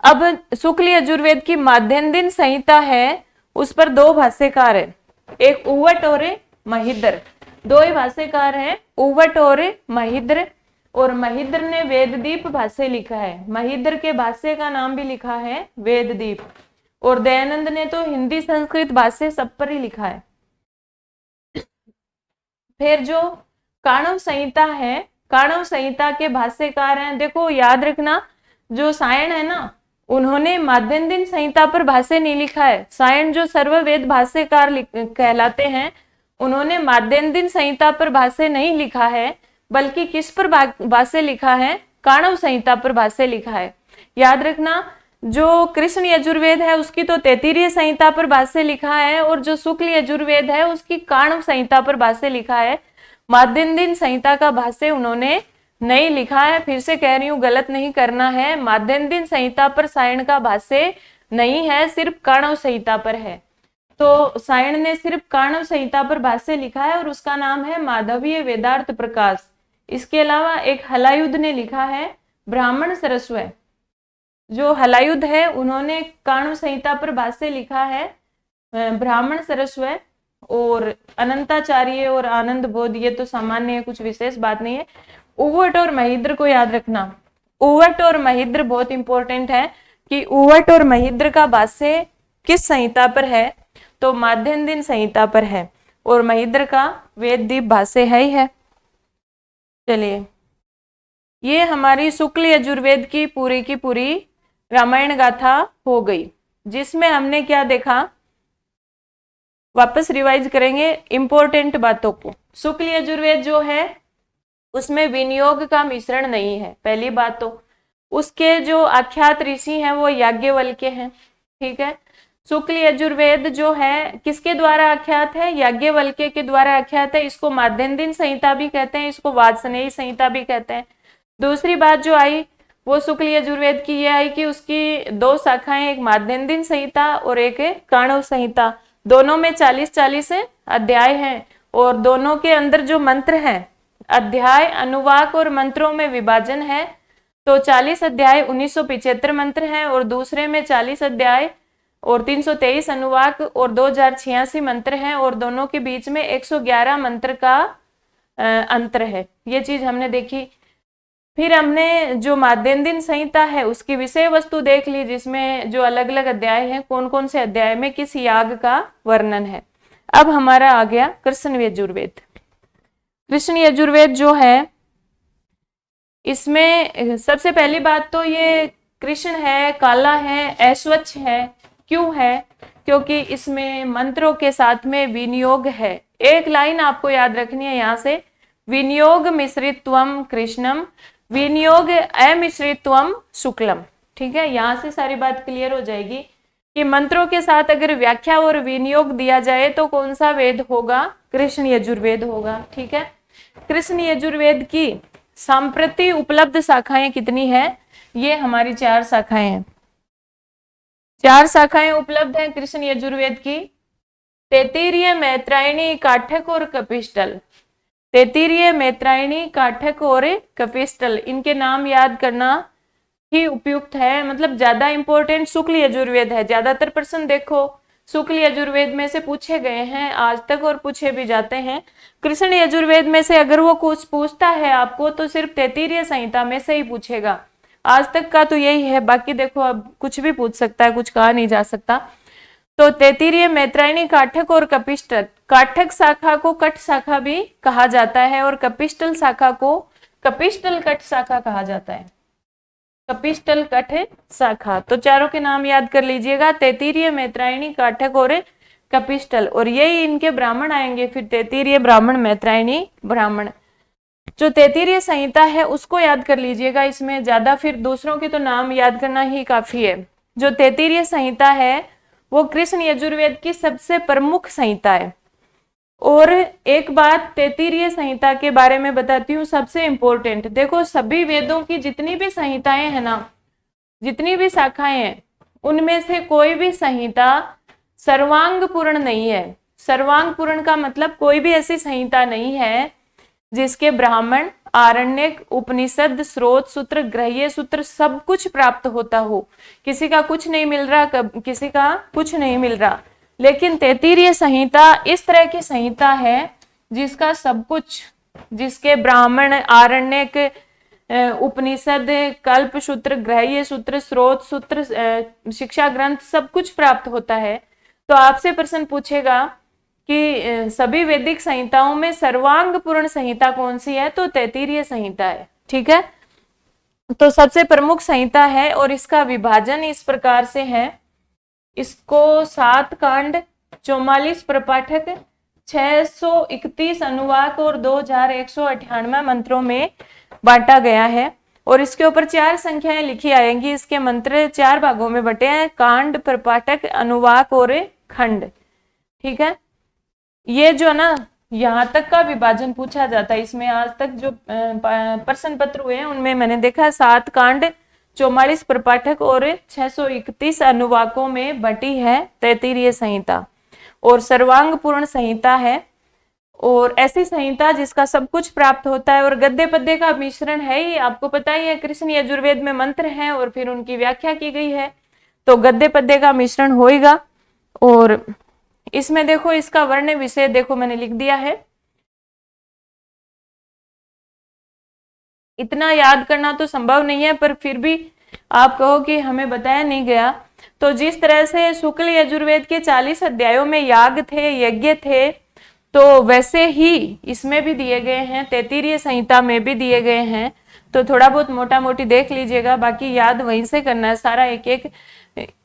अब शुक्ल यजुर्वेद की माध्यन्दिन संहिता है, उस पर 2 भाष्यकार है, एक उवट और महिद्र। 2 ही भाष्यकार हैं, उवट और महिद्र। और महिद्र ने वेददीप भाष्य लिखा है, महिद्र के भाष्य का नाम भी लिखा है वेददीप। और दयानंद ने तो हिंदी संस्कृत भाष्य सब पर ही लिखा है। फिर जो काणव संहिता है, काणव संहिता के भाष्यकार हैं, देखो याद रखना, जो सायण है ना, उन्होंने माध्यन्दिन संहिता पर भाष्य नहीं लिखा है। सायण जो सर्ववेद भाष्यकार कहलाते हैं, उन्होंने माध्यन्दिन संहिता पर भाष्य नहीं लिखा है, बल्कि किस पर भाष्य लिखा है, काणव संहिता पर भाष्य लिखा है। याद रखना, जो कृष्ण यजुर्वेद है उसकी तो तैत्तिरीय संहिता पर भाष्य लिखा है, और जो शुक्ल यजुर्वेद है उसकी काणव संहिता पर भाष्य लिखा है। माध्यन्दिन संहिता का भाष्य उन्होंने नहीं लिखा है। फिर से कह रही हूं, गलत नहीं करना है, माध्यन्दिन संहिता पर सायण का भाष्य नहीं है, सिर्फ काणव संहिता पर है। तो सायण ने सिर्फ काणव संहिता पर भाष्य लिखा है और उसका नाम है माधवीय वेदार्थ प्रकाश। इसके अलावा एक हलायुध ने लिखा है ब्राह्मण सरस्वत। जो हलायुध है उन्होंने काणव संहिता पर भाष्य लिखा है ब्राह्मण सरस्वत। और अनंताचार्य और आनंद बोध ये तो सामान्य है, कुछ विशेष बात नहीं है। उवट और महिद्र को याद रखना, उवट और महिद्र बहुत इंपॉर्टेंट है कि उवट और महिद्र का भाष्य किस संहिता पर है, तो माध्यन्दिन संहिता पर है, और महिद्र का वेददीप भाष्य है ही है। चलिए, ये हमारी शुक्ल यजुर्वेद की पूरी रामायण गाथा हो गई, जिसमें हमने क्या देखा, वापस रिवाइज करेंगे इंपॉर्टेंट बातों को। शुक्ल यजुर्वेद जो है उसमें विनियोग का मिश्रण नहीं है, पहली बात तो। उसके जो आख्यात ऋषि हैं वो याज्ञवल्क्य हैं, ठीक है। शुक्ल यजुर्वेद जो है किसके द्वारा आख्यात है, याज्ञवल्क्य के द्वारा आख्यात है। इसको माध्यन्दिन संहिता भी कहते हैं, इसको वाजसनेयी संहिता भी कहते हैं। दूसरी बात जो आई वो शुक्ल यजुर्वेद की ये आई कि उसकी दो शाखाएं, एक माध्यन्दिन संहिता और एक काणव संहिता। दोनों में 40-40 अध्याय हैं और दोनों के अंदर जो मंत्र हैं, अध्याय अनुवाक और मंत्रों में विभाजन है। तो 40 अध्याय 1975 मंत्र हैं और दूसरे में 40 अध्याय और 323 अनुवाक और 2086 मंत्र हैं और दोनों के बीच में 111 मंत्र का अंतर है। ये चीज हमने देखी। फिर हमने जो माध्यन्दिन संहिता है उसकी विषय वस्तु देख ली, जिसमें जो अलग अलग अध्याय हैं, कौन कौन से अध्याय में किस याग का वर्णन है। अब हमारा आ गया कृष्ण यजुर्वेद। कृष्ण यजुर्वेद जो है इसमें सबसे पहली बात तो ये कृष्ण है, काला है, अस्वच्छ है। क्यों है? क्योंकि इसमें मंत्रों के साथ में विनियोग है। एक लाइन आपको याद रखनी है यहाँ से, विनियोग मिश्रित्वम कृष्णम विनियोग अमिश्रित्वम शुक्लम। ठीक है, यहाँ से सारी बात क्लियर हो जाएगी कि मंत्रों के साथ अगर व्याख्या और विनियोग दिया जाए तो कौन सा वेद होगा, कृष्ण यजुर्वेद होगा। ठीक है, कृष्ण यजुर्वेद की सांप्रति उपलब्ध शाखाएं कितनी है? ये हमारी 4 शाखाएं हैं। 4 शाखाएं उपलब्ध हैं कृष्ण यजुर्वेद की, तैत्तिरीय, मैत्रायणी, काठक और कपिस्टल। तैत्तिरीय, मैत्रायणी, काठक और कपिस्टल, इनके नाम याद करना ही उपयुक्त है। मतलब ज्यादा इंपॉर्टेंट शुक्ल यजुर्वेद है। ज्यादातर प्रश्न देखो शुक्ल यजुर्वेद में से पूछे गए हैं आज तक और पूछे भी जाते हैं। कृष्ण यजुर्वेद में से अगर वो कुछ पूछता है आपको तो सिर्फ तैत्तिरीय संहिता में से ही पूछेगा। आज तक का तो यही है, बाकी देखो अब कुछ भी पूछ सकता है, कुछ कहा नहीं जा सकता। तो तैत्तिरीय, मैत्रायणी, काठक और कपिस्टल। काठक शाखा को कट शाखा भी कहा जाता है और कपिस्टल शाखा को कपिस्टल कट शाखा कहा जाता है। कपिस्टल कट शाखा, तो चारों के नाम याद कर लीजिएगा, तैत्तिरीय, मैत्रायणी, काठक और कपिस्टल। और यही इनके ब्राह्मण आएंगे फिर, तैत्तिरीय ब्राह्मण, मैत्रायणी ब्राह्मण। जो तैत्तिरीय संहिता है उसको याद कर लीजिएगा, इसमें ज्यादा फिर दूसरों के तो नाम याद करना ही काफी है। जो तैत्तिरीय संहिता है वो कृष्ण यजुर्वेद की सबसे प्रमुख संहिता है। और एक बात तैत्तिरीय संहिता के बारे में बताती हूँ, सबसे इंपॉर्टेंट। देखो सभी वेदों की जितनी भी संहिताएं हैं ना, जितनी भी शाखाएं हैं, उनमें से कोई भी संहिता सर्वांग पूर्ण नहीं है। सर्वांग पूर्ण का मतलब कोई भी ऐसी संहिता नहीं है जिसके ब्राह्मण, आरण्यक, उपनिषद, स्रोत सूत्र, ग्रह्य सूत्र सब कुछ प्राप्त होता हो। किसी का कुछ नहीं मिल रहा, किसी का कुछ नहीं मिल रहा। लेकिन तैत्तिरीय संहिता इस तरह की संहिता है जिसका सब कुछ, जिसके ब्राह्मण, आरण्यक, उपनिषद, कल्प सूत्र, ग्रह्य सूत्र, स्रोत सूत्र, शिक्षा ग्रंथ सब कुछ प्राप्त होता है। तो आपसे प्रश्न पूछेगा कि सभी वैदिक संहिताओं में सर्वांग पूर्ण संहिता कौन सी है? तो तैत्तिरीय संहिता है। ठीक है, तो सबसे प्रमुख संहिता है और इसका विभाजन इस प्रकार से है। इसको 7 कांड, 44 प्रपाठक, 631 अनुवाक और 2198 मंत्रों में बांटा गया है। और इसके ऊपर 4 संख्याएं लिखी आएंगी। इसके मंत्र 4 भागों में बटे हैं, कांड, प्रपाठक, अनुवाक और खंड। ठीक है, ये जो ना यहाँ तक का विभाजन पूछा जाता है। इसमें आज तक जो प्रश्न पत्र हुए हैं उनमें मैंने देखा 7 कांड, 44 प्रपाठक और 631 अनुवाकों में बटी है तैत्तिरीय संहिता और सर्वांग पूर्ण संहिता है। और ऐसी संहिता जिसका सब कुछ प्राप्त होता है और गद्य पद्य का मिश्रण है ही। आपको पता ही है कृष्ण यजुर्वेद में मंत्र हैं और फिर उनकी व्याख्या की गई है, तो गद्य पद्य का मिश्रण होएगा। और इसमें देखो इसका वर्ण विषय देखो मैंने लिख दिया है। इतना याद करना तो संभव नहीं है, पर फिर भी आप कहो कि हमें बताया नहीं गया। तो जिस तरह से शुक्ल यजुर्वेद के 40 अध्यायों में याग थे, यज्ञ थे, तो वैसे ही इसमें भी दिए गए हैं, तैत्तिरीय संहिता में भी दिए गए हैं। तो थोड़ा बहुत मोटा मोटी देख लीजिएगा, बाकी याद वहीं से करना है सारा एक एक।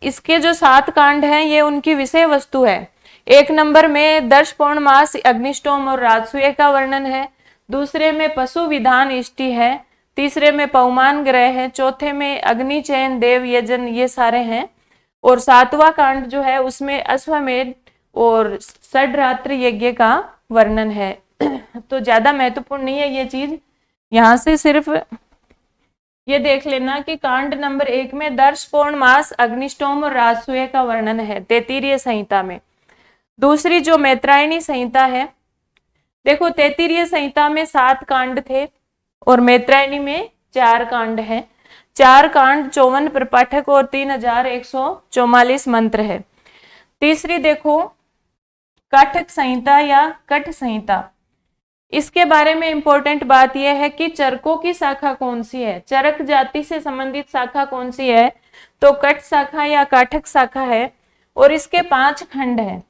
इसके जो 7 कांड हैं ये उनकी विषय वस्तु है। 1 नंबर में दर्श पौर्णमास अग्निष्टोम और राजसूय का वर्णन है, दूसरे में पशु विधान इष्टि है, तीसरे में पवमान ग्रह है, चौथे में अग्नि चयन देव यजन, ये सारे हैं। और 7वां कांड जो है उसमें अश्वमेध और षड्रात्र यज्ञ का वर्णन है। तो ज्यादा महत्वपूर्ण नहीं है ये चीज, यहां से सिर्फ ये देख लेना कि कांड नंबर 1 में दर्श पौर्णमास अग्निष्टोम और राजसूय का वर्णन है तैत्तिरीय संहिता में। दूसरी जो मैत्रायणी संहिता है, देखो तैत्तिरीय संहिता में 7 कांड थे और मैत्रायणी में 4 कांड है। 4 कांड 54 प्रपाठक और 3144 मंत्र है। तीसरी देखो काठक संहिता या कठ संहिता, इसके बारे में इंपॉर्टेंट बात यह है कि चरकों की शाखा कौन सी है, चरक जाति से संबंधित शाखा कौन सी है, तो कठ शाखा या काठक शाखा है और इसके 5 खंड है।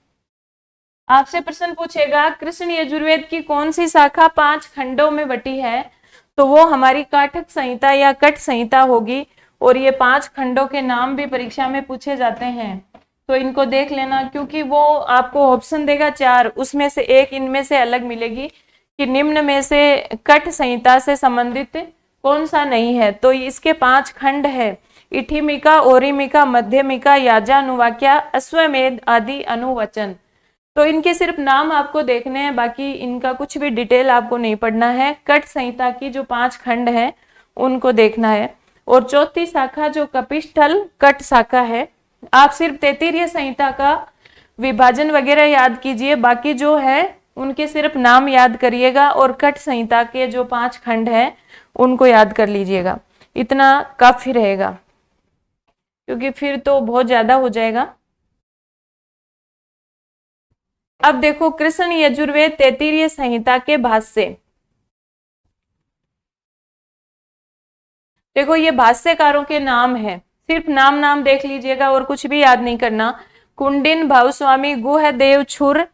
आपसे प्रश्न पूछेगा कृष्ण यजुर्वेद की कौन सी शाखा 5 खंडों में बटी है, तो वो हमारी काठक संहिता या कठ संहिता होगी। और ये 5 खंडों के नाम भी परीक्षा में पूछे जाते हैं, तो इनको देख लेना, क्योंकि वो आपको ऑप्शन देगा 4, उसमें से एक इनमें से अलग मिलेगी कि निम्न में से कठ संहिता से संबंधित कौन सा नहीं है। तो इसके 5 खंड है, इठिमिका, ओरिमिका, मध्यमिका, याजानुवाक्या, अश्वमेध आदि अनुवचन। तो इनके सिर्फ नाम आपको देखने हैं, बाकी इनका कुछ भी डिटेल आपको नहीं पढ़ना है। कठ संहिता की जो 5 खंड है उनको देखना है। और चौथी शाखा जो कपिस्थल कठ शाखा है, आप सिर्फ तैत्तिरीय संहिता का विभाजन वगैरह याद कीजिए, बाकी जो है उनके सिर्फ नाम याद करिएगा और कठ संहिता के जो 5 खंड हैं उनको याद कर लीजिएगा, इतना काफी रहेगा, क्योंकि फिर तो बहुत ज्यादा हो जाएगा। अब देखो कृष्ण यजुर्वेद तैत्तिरीय संहिता के भाष्य, देखो ये भाष्यकारों के नाम है, सिर्फ नाम देख लीजिएगा और कुछ भी याद नहीं करना। कुंडिन, भावस्वामी, गुह, देव, छुर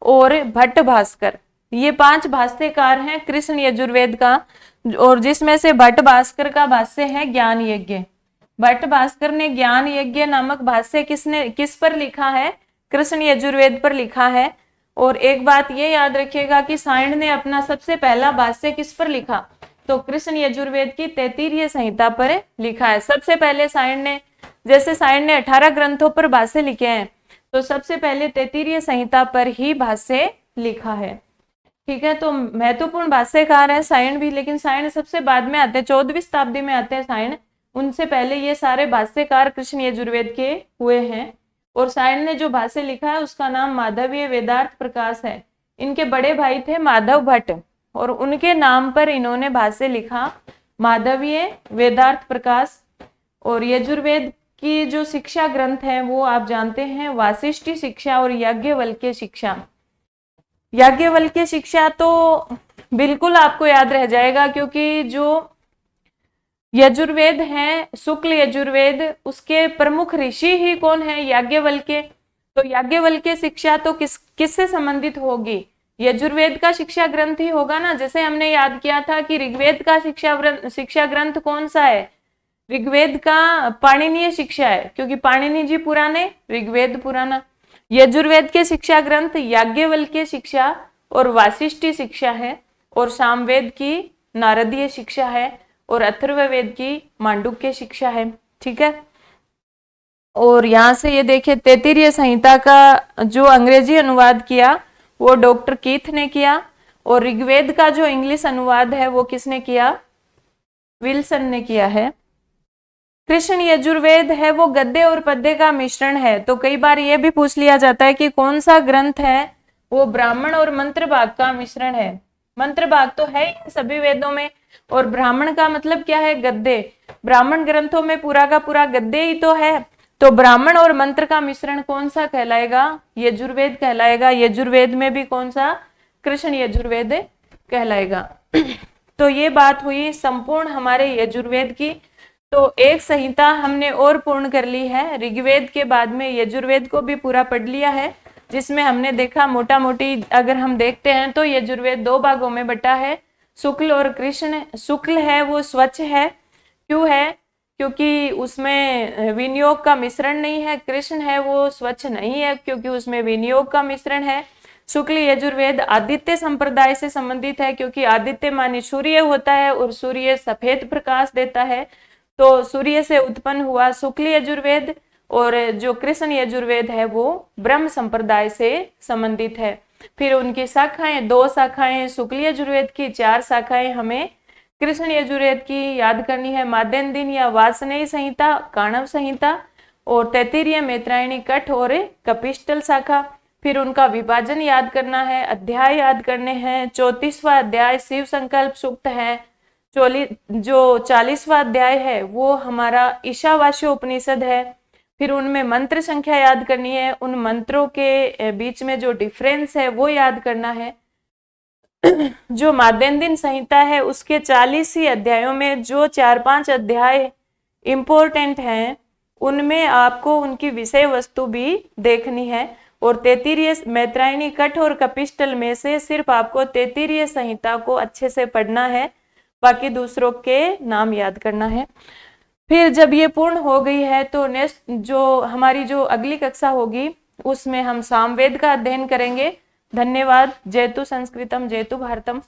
और भट्ट भास्कर, ये 5 भाष्यकार हैं कृष्ण यजुर्वेद का, और जिसमें से भट्ट भास्कर का भाष्य है ज्ञान यज्ञ। भट्ट भास्कर ने ज्ञान यज्ञ नामक भाष्य किस पर लिखा है, कृष्ण यजुर्वेद पर लिखा है। और एक बात ये याद रखिएगा कि सायण ने अपना सबसे पहला भाष्य किस पर लिखा, तो कृष्ण यजुर्वेद की तैत्तिरीय संहिता पर लिखा है सबसे पहले सायण ने। जैसे सायण ने 18 ग्रंथों पर भाष्य लिखे हैं, तो सबसे पहले तैत्तिरीय संहिता पर ही भाष्य लिखा है। ठीक है, तो महत्वपूर्ण भाष्यकार है सायण भी, लेकिन सायण सबसे बाद में आते हैं, 14वीं शताब्दी में आते हैं सायण, उनसे पहले ये सारे भाष्यकार कृष्ण यजुर्वेद के हुए हैं। और सायण ने जो भाष्य लिखा है उसका नाम माधवीय वेदार्थ प्रकाश है। इनके बड़े भाई थे माधव भट्ट, और उनके नाम पर इन्होंने भाष्य लिखा माधवीय वेदार्थ प्रकाश। और यजुर्वेद की जो शिक्षा ग्रंथ है वो आप जानते हैं वासिष्ठी शिक्षा और याज्ञवल्क्य शिक्षा। याज्ञवल्क्य शिक्षा तो बिल्कुल आपको याद रह जाएगा, क्योंकि जो यजुर्वेद है शुक्ल यजुर्वेद, उसके प्रमुख ऋषि ही कौन है, याज्ञवल्क्य। तो याज्ञवल्क्य शिक्षा तो किससे संबंधित होगी, यजुर्वेद का शिक्षा ग्रंथ ही होगा ना। जैसे हमने याद किया था कि ऋग्वेद का शिक्षा ग्रंथ कौन सा है, ऋग्वेद का पाणिनीय शिक्षा है, क्योंकि पाणिनि जी पुराने, ऋग्वेद पुराना। यजुर्वेद के शिक्षा ग्रंथ याज्ञवल्क्य शिक्षा और वासिष्ठी शिक्षा है, और सामवेद की नारदीय शिक्षा है, और अथर्ववेद की मांडुक्य शिक्षा है। ठीक है, और यहाँ से ये देखिए तैत्तिरीय संहिता का जो अंग्रेजी अनुवाद किया वो डॉक्टर कीथ ने किया, और ऋग्वेद का जो इंग्लिश अनुवाद है वो किसने किया, विल्सन ने किया है। कृष्ण यजुर्वेद है वो गद्य और पद्य का मिश्रण है। तो कई बार ये भी पूछ लिया जाता है कि कौन सा ग्रंथ है, वो ब्राह्मण और मंत्र भाग का मिश्रण है। मंत्र भाग तो है ही सभी वेदों में, और ब्राह्मण का मतलब क्या है, गद्य। ब्राह्मण ग्रंथों में पूरा का पूरा गद्य ही तो है, तो ब्राह्मण और मंत्र का मिश्रण कौन सा कहलाएगा, यजुर्वेद कहलाएगा। यजुर्वेद में भी कौन सा, कृष्ण यजुर्वेद कहलाएगा। तो ये बात हुई संपूर्ण हमारे यजुर्वेद की। तो एक संहिता हमने और पूर्ण कर ली है, ऋग्वेद के बाद में यजुर्वेद को भी पूरा पढ़ लिया है, जिसमें हमने देखा मोटा मोटी अगर हम देखते हैं तो यजुर्वेद 2 भागों में बटा है, शुक्ल और कृष्ण, शुक्ल है वो स्वच्छ है, क्यों है? क्योंकि उसमें विनियोग का मिश्रण नहीं है। कृष्ण है वो स्वच्छ नहीं है क्योंकि उसमें विनियोग का मिश्रण है। शुक्ल यजुर्वेद आदित्य संप्रदाय से संबंधित है, क्योंकि आदित्य माने सूर्य होता है और सूर्य सफेद प्रकाश देता है, तो सूर्य से उत्पन्न हुआ शुक्ल यजुर्वेद। और जो कृष्ण यजुर्वेद है वो ब्रह्म संप्रदाय से संबंधित है। फिर उनकी शाखाएं, 2 शाखाएं शुक्ल यजुर्वेद की, 4 शाखाएं हमें कृष्ण यजुर्वेद की याद करनी है। माध्यन्दिन या वासनेय संहिता, काणव संहिता और तैत्तिरीय मैत्रायणी कठ और कपिष्टल शाखा। फिर उनका विभाजन याद करना है, अध्याय याद करने हैं। 34वां अध्याय शिव संकल्प सूक्त है। जो 40वां अध्याय है वो हमारा ईशावास्य उपनिषद है। फिर उनमें मंत्र संख्या याद करनी है, उन मंत्रों के बीच में जो डिफरेंस है वो याद करना है। जो माध्यन्दिन संहिता है उसके 40 ही अध्यायों में जो 4-5 अध्याय इंपॉर्टेंट हैं उनमें आपको उनकी विषय वस्तु भी देखनी है। और तैत्तिरीय मैत्रायणी कठ और कपिष्टल में से सिर्फ आपको तैत्तिरीय संहिता को अच्छे से पढ़ना है, बाकी दूसरों के नाम याद करना है। फिर जब ये पूर्ण हो गई है तो नेक्स्ट जो हमारी जो अगली कक्षा होगी उसमें हम सामवेद का अध्ययन करेंगे। धन्यवाद। जयतु संस्कृतम जयतु भारतम।